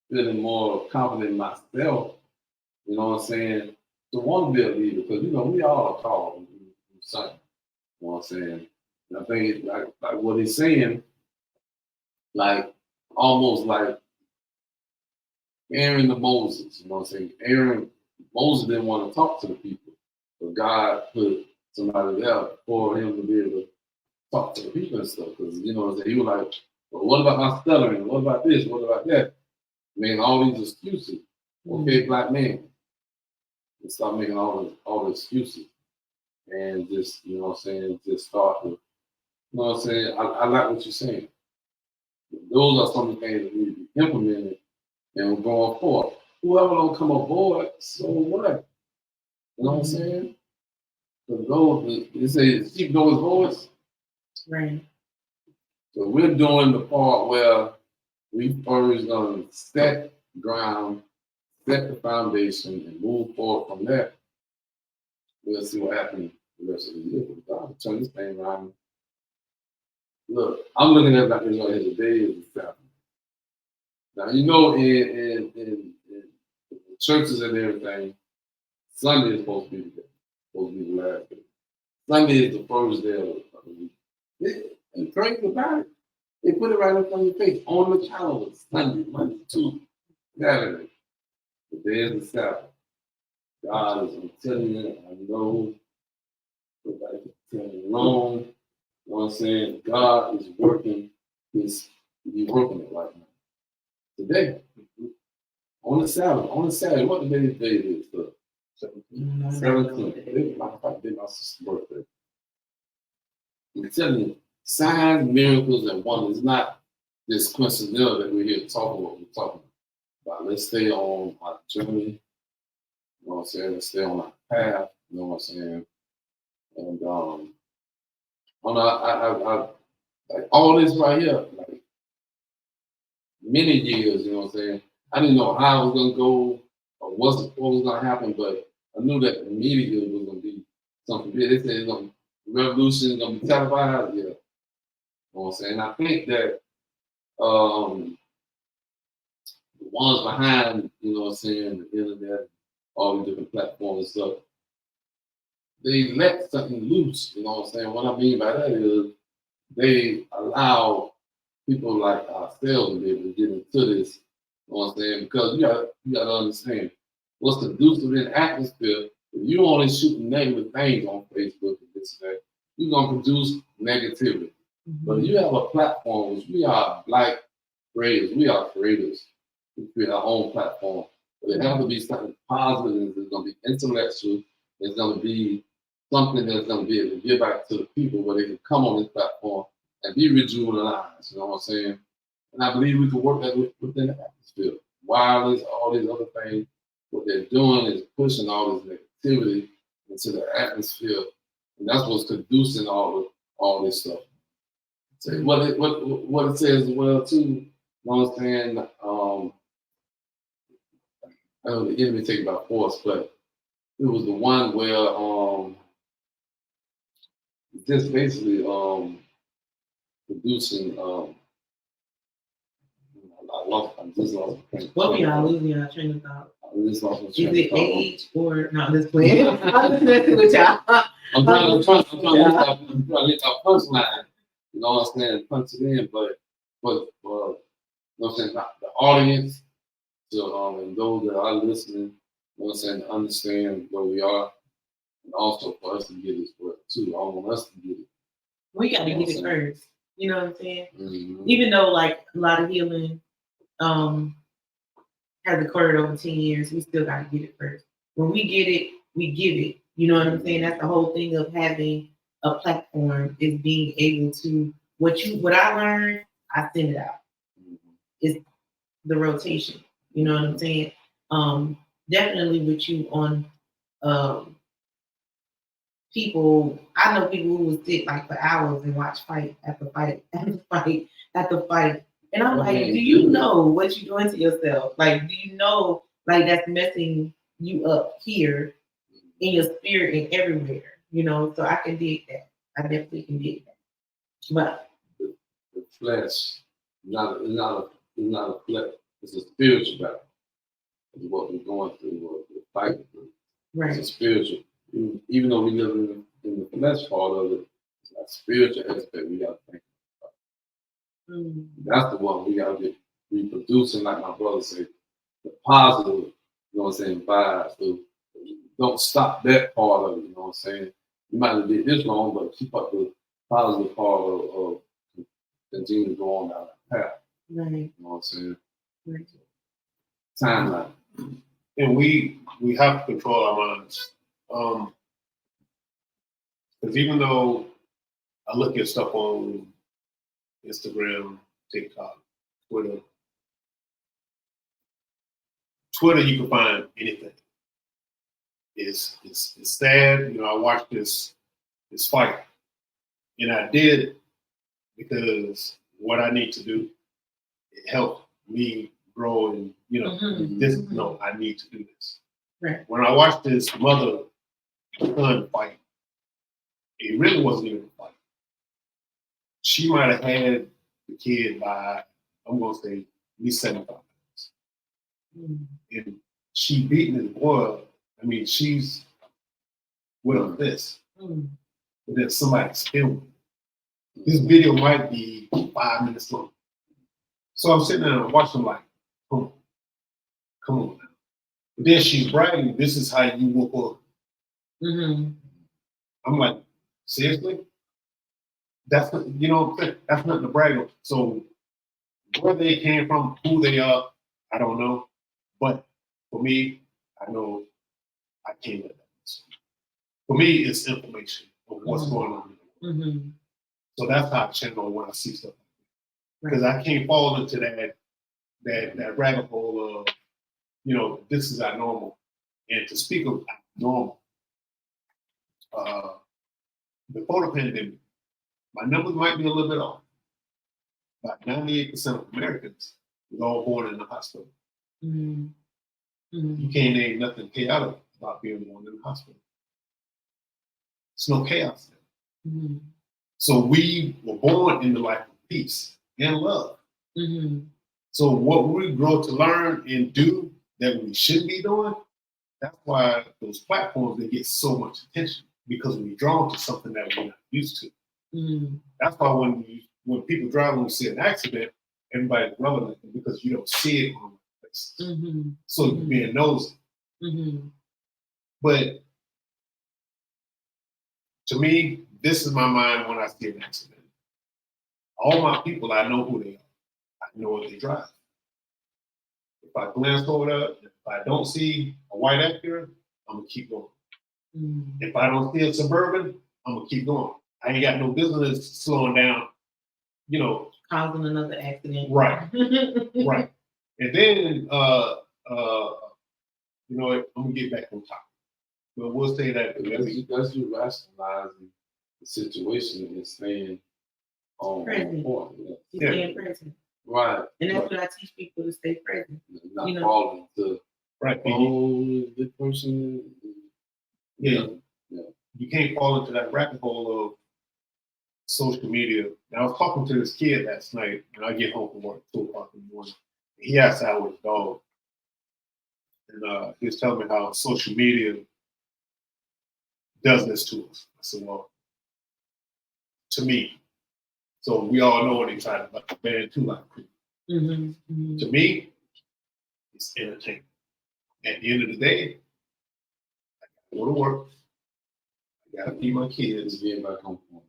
feeling more confident in myself, you know what I'm saying, to want to be a leader, because, we all are called to do something, you know what I'm saying. And I think it's like what he's saying, like almost like Aaron to Moses, you know what I'm saying. Moses didn't want to talk to the people, but God put somebody there for him to be able to talk to the people and stuff, because, you know what I'm saying, he was like, well, what about my stuttering? What about this? What about that? I mean, all these excuses. Okay, black man. And start making all the excuses. And just, you know what I'm saying, just start to, you know what I'm saying, I like what you're saying. Those are some of the things that need to be implemented and going forward. Whoever don't come aboard, so what? You know what I'm saying? They say sheep know his voice. Right. So we're doing the part where we first gonna set ground, set the foundation, and move forward from there. We'll see what happens the rest of the year. God, turn this thing around. Look, I'm looking at it like this right here. Today is the Sabbath. Now, in churches and everything, Sunday is supposed to be the day. Supposed to be the last day. Sunday is the first day of the week. And crazy about it, they put it right up on your face on the calendar. Sunday, Monday, Tuesday, Saturday. The day is the Sabbath. God is, I'm telling you, I know, everybody can tell me wrong. You know what I'm saying? God is working He's working it right now. Today, on the Saturday, what the day is? The 17th. My sister's birthday. I'm telling you, signs, miracles, and wonders. It's not this coincidental that we're here to talk about what we're talking about. Let's stay on our journey. You know what I'm saying? Let's stay on our path. You know what I'm saying? And I like all this right here, like many years, you know what I'm saying? I didn't know how it was gonna go or what was gonna happen, but I knew that the media was gonna be something big. They said the revolution is gonna be televised. Yeah, you know what I'm saying. I think that the ones behind, you know what I'm saying, the internet, all the different platforms and stuff, they let something loose. You know what I'm saying. What I mean by that is they allow people like ourselves to be able to get into this. You know what I'm saying? Because you gotta understand what's conducive in the atmosphere. If you only shooting negative things on Facebook and this and that, you're gonna produce negativity. But if you have a platform, which we are Black creators, we are creators. We create our own platform. But it has to be something positive. It's gonna be intellectual. It's gonna be something that's gonna be able to give back to the people where they can come on this platform and be rejuvenated. You know what I'm saying? And I believe we can work that within the atmosphere. Wireless, all these other things, what they're doing is pushing all this negativity into the atmosphere. And that's what's conducing all this stuff. So what it says as well too, you know what I'm saying? I know the enemy take about force, but it was the one where just basically producing I just lost my train of thought. What were y'all losing y'all train of thought? I just lost my Is train of it thought. age or not this plan? I'm just messing with y'all. I'm trying to get our punchline. You know what I'm saying? Punch it in, but you know what I'm saying? The audience, and those that are listening, you know what I'm saying, to understand where we are, and also for us to get it too. I want us to get it. We got to get it first. You know what I'm saying? Mm-hmm. Even though like a lot of healing has occurred over 10 years, we still got to get it first. When we get it, we give it. You know what I'm saying? That's the whole thing of having a platform, is being able to what I learned, I send it out. It's the rotation. You know what I'm saying? Definitely with you on people. I know people who would sit like for hours and watch fight after fight after fight after fight. And I'm like, do you know what you're doing to yourself? Like, do you know like that's messing you up here in your spirit and everywhere? You know, so I can dig that. I definitely can dig that. But the flesh is not a flesh. It's a spiritual battle. It's what we're going through, what we're fighting through. right. It's a spiritual. Even though we live in the flesh part of it, it's a spiritual aspect we got to think about. Mm. That's the one we got to get reproducing, like my brother said, the positive, you know what I'm saying, vibes. So don't stop that part of it, you know what I'm saying? You might have did this wrong, but keep up the positive part of continue to go on down that path. Right. You know what I'm saying? Right. Timeline. And we have to control our minds. Because even though I look at stuff on Instagram, TikTok, Twitter, you can find anything. It's sad. You know, I watched this fight, and I did it because what I need to do, it helped me grow, and I need to do this. Right. When I watched this mother-son fight, it really wasn't even a fight. She might have had the kid by, I'm gonna say, at least 75 pounds. And she beating his boy. I mean, she's with this. But then somebody's filming. This video might be 5 minutes long. So I'm sitting there and watching like, come on now. But then she's bragging, this is how you whoop up. I'm like, seriously? That's not, that's nothing to brag on. So where they came from, who they are, I don't know. But for me, I know I can't let that happen. For me, it's information of what's going on. So that's how I channel when I see stuff. Because I can't fall into that rabbit hole of, this is our normal. And to speak of normal, before the pandemic, my numbers might be a little bit off. About 98% of Americans was all born in the hospital. You can't name nothing chaotic about being born in the hospital. There's no chaos there. Mm-hmm. So we were born in the life of peace and love. Mm-hmm. So what we grow to learn and do that we should be doing, that's why those platforms, they get so much attention, because we're drawn to something that we're not used to. Mm-hmm. That's why when people drive and we see an accident, everybody's relevant, because you don't see it on the place. Mm-hmm. So you're being nosy. Mm-hmm. But to me, this is my mind when I see an accident. All my people, I know who they are. I know what they drive. If I glance over there, if I don't see a white Acura, I'm gonna keep going. Mm-hmm. If I don't see a Suburban, I'm gonna keep going. I ain't got no business slowing down, Causing another accident. Right. Right. And then, I'm gonna get back on top. But we'll say that That's you rationalizing the situation and staying on Present. point. You're staying present. Right. And that's what I teach people, to stay present. Not falling to right. the person. Yeah. You can't fall into that rabbit hole of social media. And I was talking to this kid last night, and I get home from work at 2:00 in the morning. He asked out with his dog. And he was telling me how social media does this to us. I said, well, to me. So we all know what they try to ban too, like Mm-hmm. Mm-hmm. to me, it's entertainment. At the end of the day, I gotta go to work. I gotta feed my kids. Get back on point.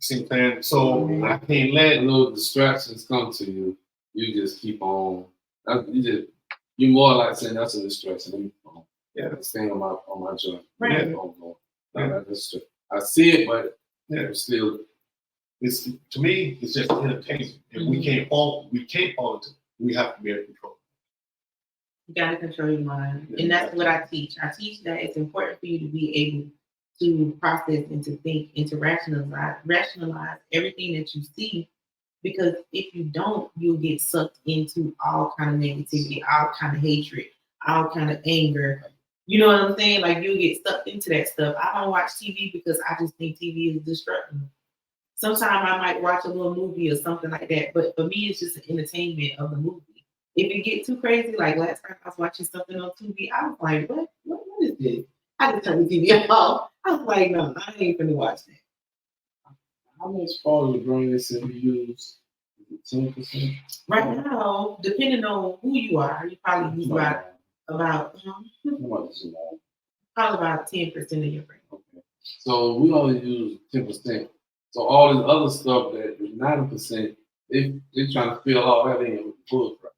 See what I'm saying? So I can't let no distractions come to you. You just keep on. You more like saying that's a distraction. Yeah, staying on my joint. Right. Yeah. I see it, but still. It's to me, it's just entertainment. And we can't fall into it. We have to be able to control it. You gotta control your mind. And that's what I teach. I teach that it's important for you to be able to process and to think and to rationalize everything that you see. Because if you don't, you'll get sucked into all kind of negativity, all kind of hatred, all kind of anger. You know what I'm saying? Like, you'll get sucked into that stuff. I don't watch TV because I just think TV is destructive. Sometimes I might watch a little movie or something like that, but for me, it's just an entertainment of the movie. If it gets too crazy, like last time I was watching something on TV, I was like, what is this? I just turned the TV off. I was like, no, I ain't gonna watch that. How much fall you bring this in use? 10%? Right now, depending on who you are, you probably use about probably about 10% of your brain. Okay. So we only use 10%. So all this other stuff that is 90%, they're trying to fill all that in with bullcrap.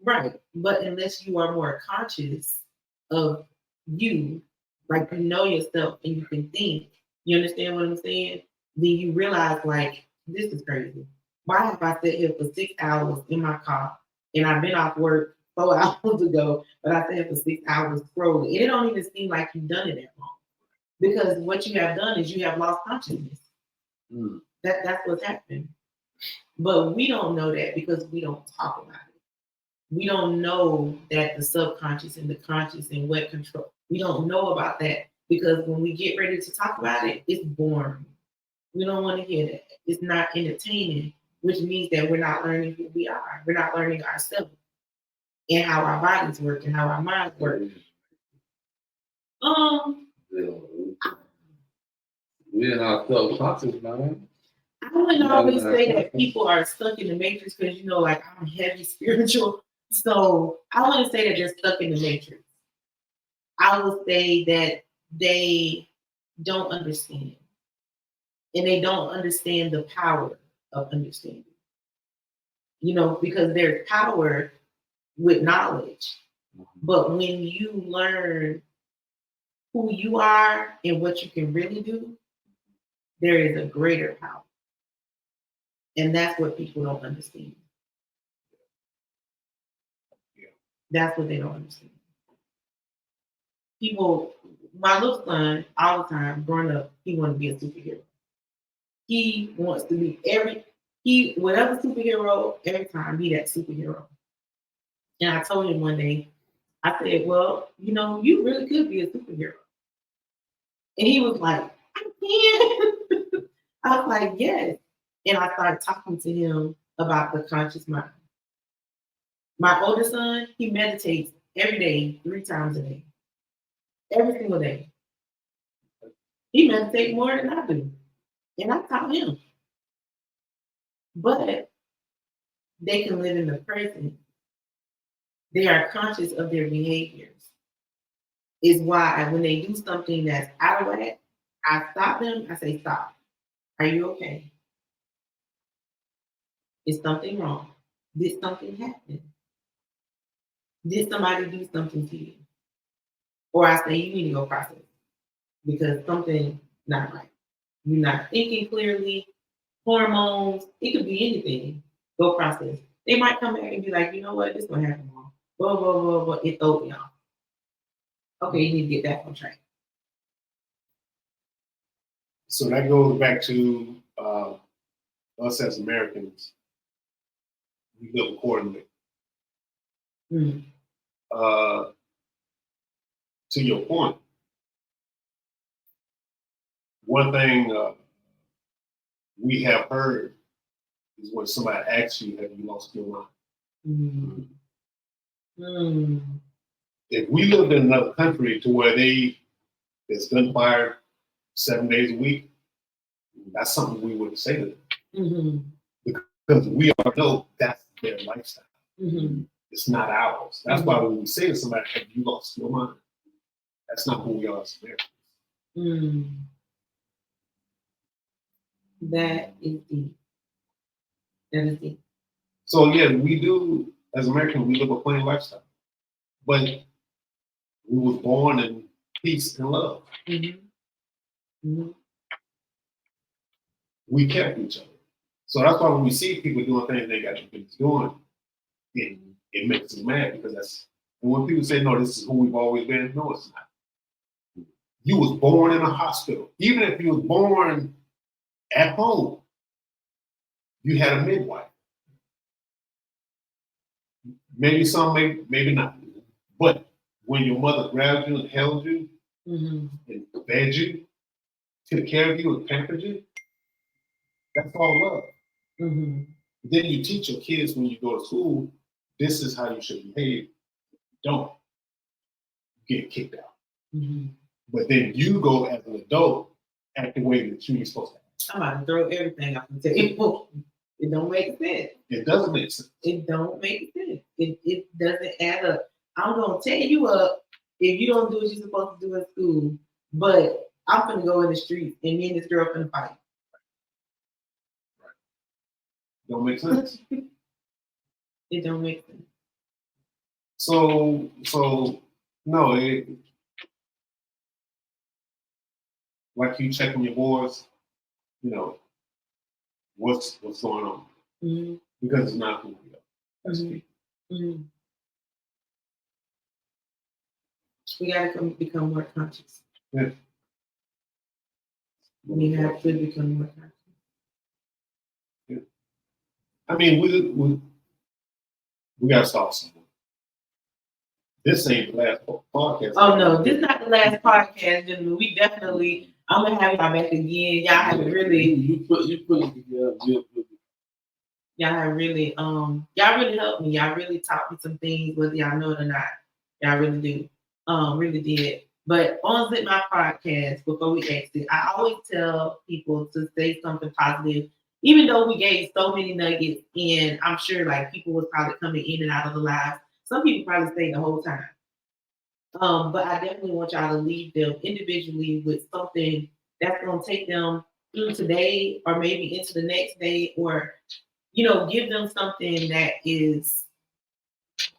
Right. But unless you are more conscious of you, like you know yourself and you can think, you understand what I'm saying? Then you realize, like, this is crazy. Why have I sat here for 6 hours in my car and I've been off work 4 hours ago, but I sat here for 6 hours scrolling? And it don't even seem like you've done it that long. Because what you have done is you have lost consciousness. That's what's happened. But we don't know that because we don't talk about it. We don't know that the subconscious and the conscious and what control. We don't know about that because when we get ready to talk about it, it's boring. We don't want to hear that. It's not entertaining, which means that we're not learning who we are. We're not learning ourselves and how our bodies work and how our minds work. We're in our subconscious mind. I wouldn't always say that people are stuck in the matrix because, like, I'm heavy spiritual. So I wouldn't say that they're stuck in the matrix. I would say that they don't understand. And they don't understand the power of understanding. Because there's power with knowledge. But when you learn who you are and what you can really do, there is a greater power. And that's what people don't understand. That's what they don't understand. People, my little son, all the time, growing up, he wanted to be a superhero. He wants to be whatever superhero, every time, be that superhero. And I told him one day, I said, well, you really could be a superhero. And he was like, I can. I was like, yes. And I started talking to him about the conscious mind. My oldest son, he meditates every day, 3 times a day, every single day. He meditates more than I do. And I taught him. But they can live in the present. They are conscious of their behaviors. Is why when they do something that's out of whack, I stop them. I say, stop. Are you okay? Is something wrong? Did something happen? Did somebody do something to you? Or I say, you need to go process because something not right. You're not thinking clearly. Hormones, it could be anything. Go process. They might come back and be like, you know what, this is gonna happen wrong. Blah, blah, blah, blah. It throws me off. Okay, you need to get back on track. So that goes back to us as Americans. We live accordingly. Mm. To your point, one thing we have heard is when somebody asks you, have you lost your mind? Mm. Mm. If we lived in another country to where there's gunfire 7 days a week, that's something we wouldn't say to them. Mm-hmm. Because we all know that's their lifestyle. Mm-hmm. It's not ours. That's why when we say to somebody, have you lost your mind? That's not who we are as Americans. Mm. That is deep. That is deep. So yeah, we do, as Americans, we live a plain lifestyle. But we was born in peace and love. Mm-hmm. Mm-hmm. We kept each other. So that's why when we see people doing things they got to be doing, it makes us mad because and when people say, no, this is who we've always been, no, it's not. You was born in a hospital. Even if you was born at home, you had a midwife. Maybe some, maybe not. But when your mother grabbed you and held you and fed you, took care of you and pampered you, that's all love. Mm-hmm. Then you teach your kids when you go to school, this is how you should behave. Don't get kicked out. Mm-hmm. But then you go as an adult, act the way that you're supposed to act. I'm about to throw everything off the table. It don't make sense. It doesn't make sense. It don't make sense. It doesn't add up. I'm gonna tear you up if you don't do what you're supposed to do in school. But I'm gonna go in the street and me and this girl gonna fight. Right. Don't make sense. It don't make sense. So no, like you checking your boards, what's going on. Mm-hmm. Because it's not who we are. That's me. Mm-hmm. We gotta become more conscious. Yeah. We have to become more conscious. Yeah. I mean, we gotta start somewhere. This ain't the last podcast. Oh no, this is not the last podcast, gentlemen. We definitely, I'm gonna have y'all back again. Y'all have really, you put it together. Y'all have really, y'all really helped me. Y'all really taught me some things, whether y'all know it or not. Y'all really do, really did. But on Zipmouth podcast, before we exit, I always tell people to say something positive. Even though we gave so many nuggets, and I'm sure like people was probably coming in and out of the live. Some people probably stayed the whole time. But I definitely want y'all to leave them individually with something that's going to take them through today or maybe into the next day, or, give them something that is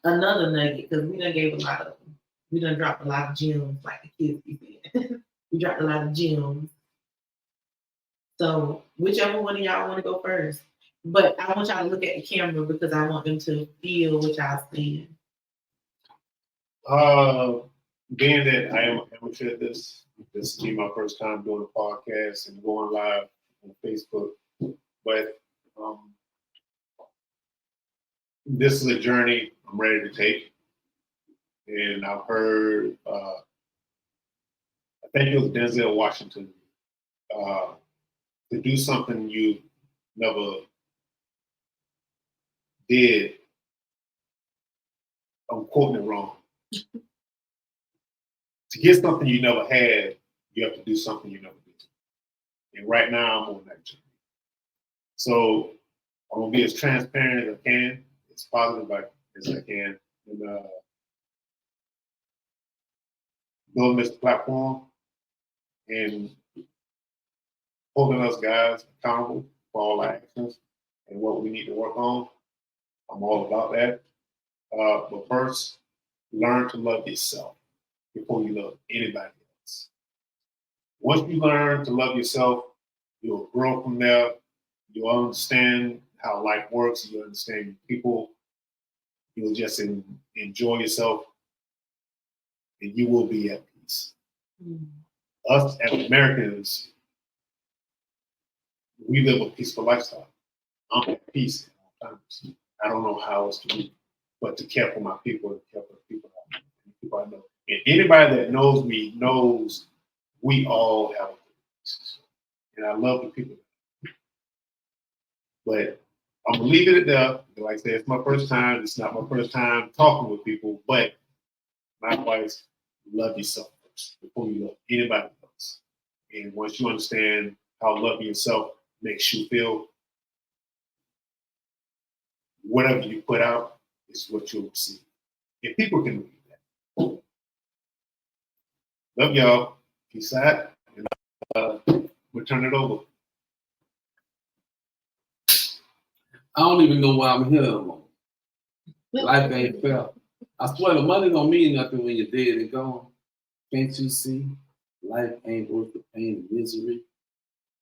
another nugget, because we done gave a lot of them. We done dropped a lot of gems, like the kids be saying. We dropped a lot of gems. So whichever one of y'all want to go first. But I want y'all to look at the camera because I want them to feel what y'all saying. Being that I am an amateur at this will be my first time doing a podcast and going live on Facebook. But this is a journey I'm ready to take. And I've heard, I think it was Denzel Washington, to do something you never did. I'm quoting it wrong. To get something you never had, you have to do something you never did. And right now, I'm on that journey. So I'm gonna be as transparent as I can, as positive as I can, and building this platform and holding us guys accountable for all our actions and what we need to work on. I'm all about that. But first, learn to love yourself before you love anybody else. Once you learn to love yourself, you'll grow from there. You'll understand how life works. You'll understand people. You'll just enjoy yourself, and you will be at peace. Us as Americans, we live a peaceful lifestyle. I'm at peace at all times. I don't know how else to do, but to care for my people and care for the people I know. And anybody that knows me knows we all have a peace. And I love the people. But I'm gonna leave it at that. Like I said, it's my first time. It's not my first time talking with people, but my advice, love yourself first before you love anybody else. And once you understand how loving yourself makes you feel, whatever you put out is what you'll receive. And people can read that. Love y'all. Peace out. And we'll turn it over. I don't even know why I'm here anymore. Life ain't fair. I swear the money don't mean nothing when you're dead and gone. Can't you see? Life ain't worth the pain and misery.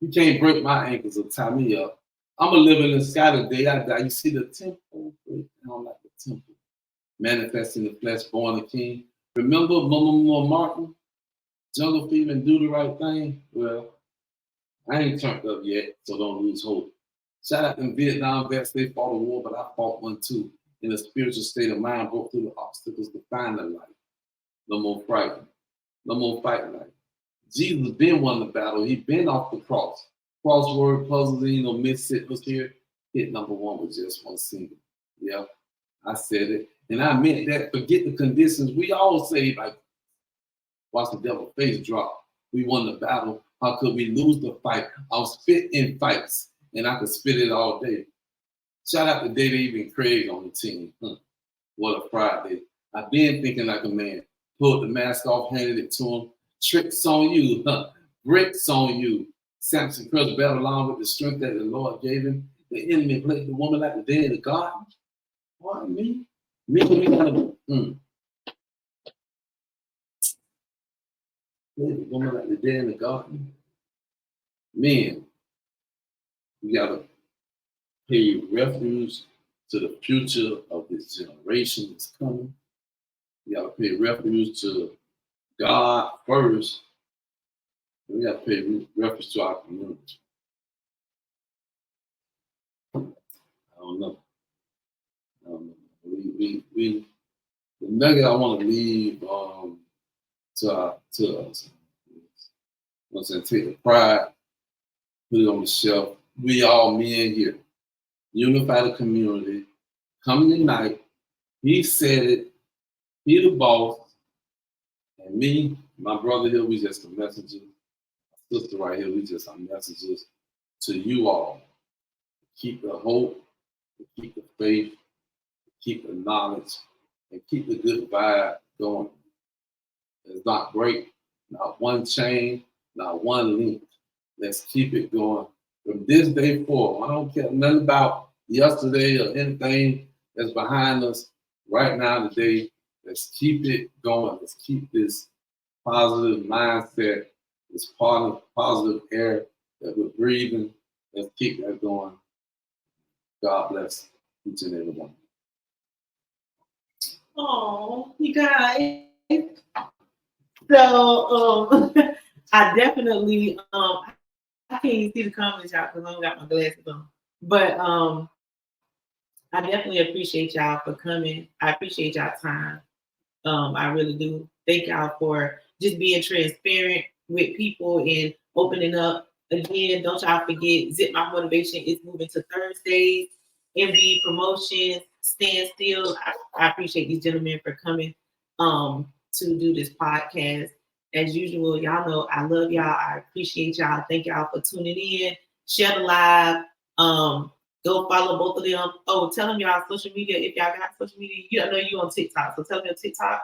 You can't break my ankles or tie me up. I'm a living in the sky today. I die. You see the temple? I don't like the temple. Manifesting the flesh, born a king. Remember Mama Martin? Jungle Fever and Do the Right Thing? Well, I ain't turned up yet, so don't lose hope. Shout out to Vietnam vets. They fought a war, but I fought one too. In a spiritual state of mind, broke through the obstacles to find the light. No more frightened. No more fighting life. Jesus been won the battle. He been off the cross. Crossword puzzles, Mid-Sit was here. Hit number one with just one single. Yeah, I said it. And I meant that. Forget the conditions. We all say, like, watch the devil's face drop. We won the battle. How could we lose the fight? I'll spit in fights, and I could spit it all day. Shout out to David, even Craig on the team. What a Friday. I've been thinking like a man. Pulled the mask off, handed it to him. Tricks on you, bricks on you. Samson crushed battle along with the strength that the Lord gave him. The enemy played the woman like the day in the garden. Why me? Me gotta play the woman like the day in the garden. Men, we gotta pay refuge to the future of this generation that's coming. We gotta pay refuge to God first. We got to pay reference to our community. I don't know. We the nugget I want to leave to us. I'm saying, take the pride, put it on the shelf. We all men here, unify the community, come unite. He said it. He the boss, and me, my brother here, we just the messengers. Sister right here, we just are messages to you all. Keep the hope, keep the faith, keep the knowledge, and keep the good vibe going. It's not break, not one chain, not one link. Let's keep it going. From this day forward, I don't care nothing about yesterday or anything that's behind us right now today. Let's keep it going. Let's keep this positive mindset, this part of positive air that we're breathing. Let's keep that going. God bless each and every one. Oh, you guys. So I definitely I can't even see the comments y'all because I don't got my glasses on. But I definitely appreciate y'all for coming. I appreciate y'all time. I really do. Thank y'all for just being transparent with people and opening up. Again, don't y'all forget, Zipmouth Motivation is moving to Thursdays. MB Promotions, Stand Still. I appreciate these gentlemen for coming to do this podcast. As usual, y'all know I love y'all. I appreciate y'all. Thank y'all for tuning in. Share the live. Go follow both of them. Oh, tell them y'all social media. If y'all got social media, you don't know you on TikTok. So tell them your TikTok.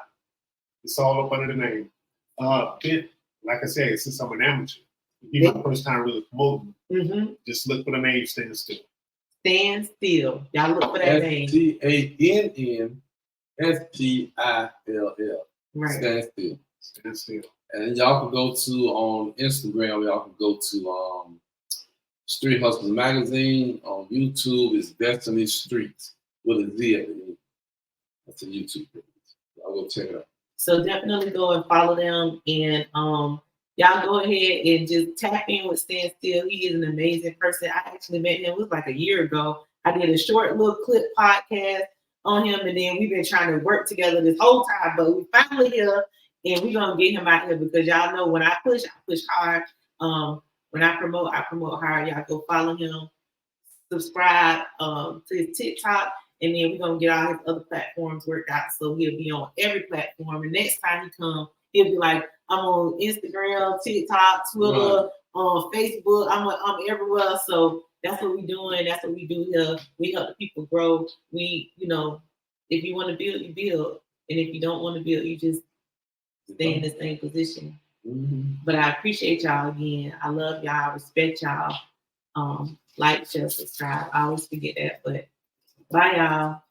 It's all up under the name. Like I said, since I'm an amateur, it'd be my first time really promoting. Just look for the name Stann Still. Stand Still. Y'all look for that name. STANNSTILL. Right. Stand Still. Stann Still. And y'all can go to on Instagram. Y'all can go to Street Hustlers Magazine. On YouTube, it's Destiny Streets with a Z at the end. That's a YouTube page. I'll go check it out. So definitely go and follow them, and y'all go ahead and just tap in with Stand Still. He is an amazing person. I actually met him, it was like a year ago. I did a short little clip podcast on him, and then we've been trying to work together this whole time, but we finally here, and we're gonna get him out here because y'all know when I push hard. When I promote hard. Y'all go follow him, subscribe to his TikTok. And then we're gonna get all his other platforms worked out, so he'll be on every platform. And next time he comes, he'll be like, "I'm on Instagram, TikTok, Twitter, Facebook. I'm everywhere." So that's what we're doing. That's what we do here. We help the people grow. We, if you want to build, you build, and if you don't want to build, you just stay in the same position. But I appreciate y'all again. I love y'all. I respect y'all. Like, share, subscribe. I always forget that, but. Bye, y'all.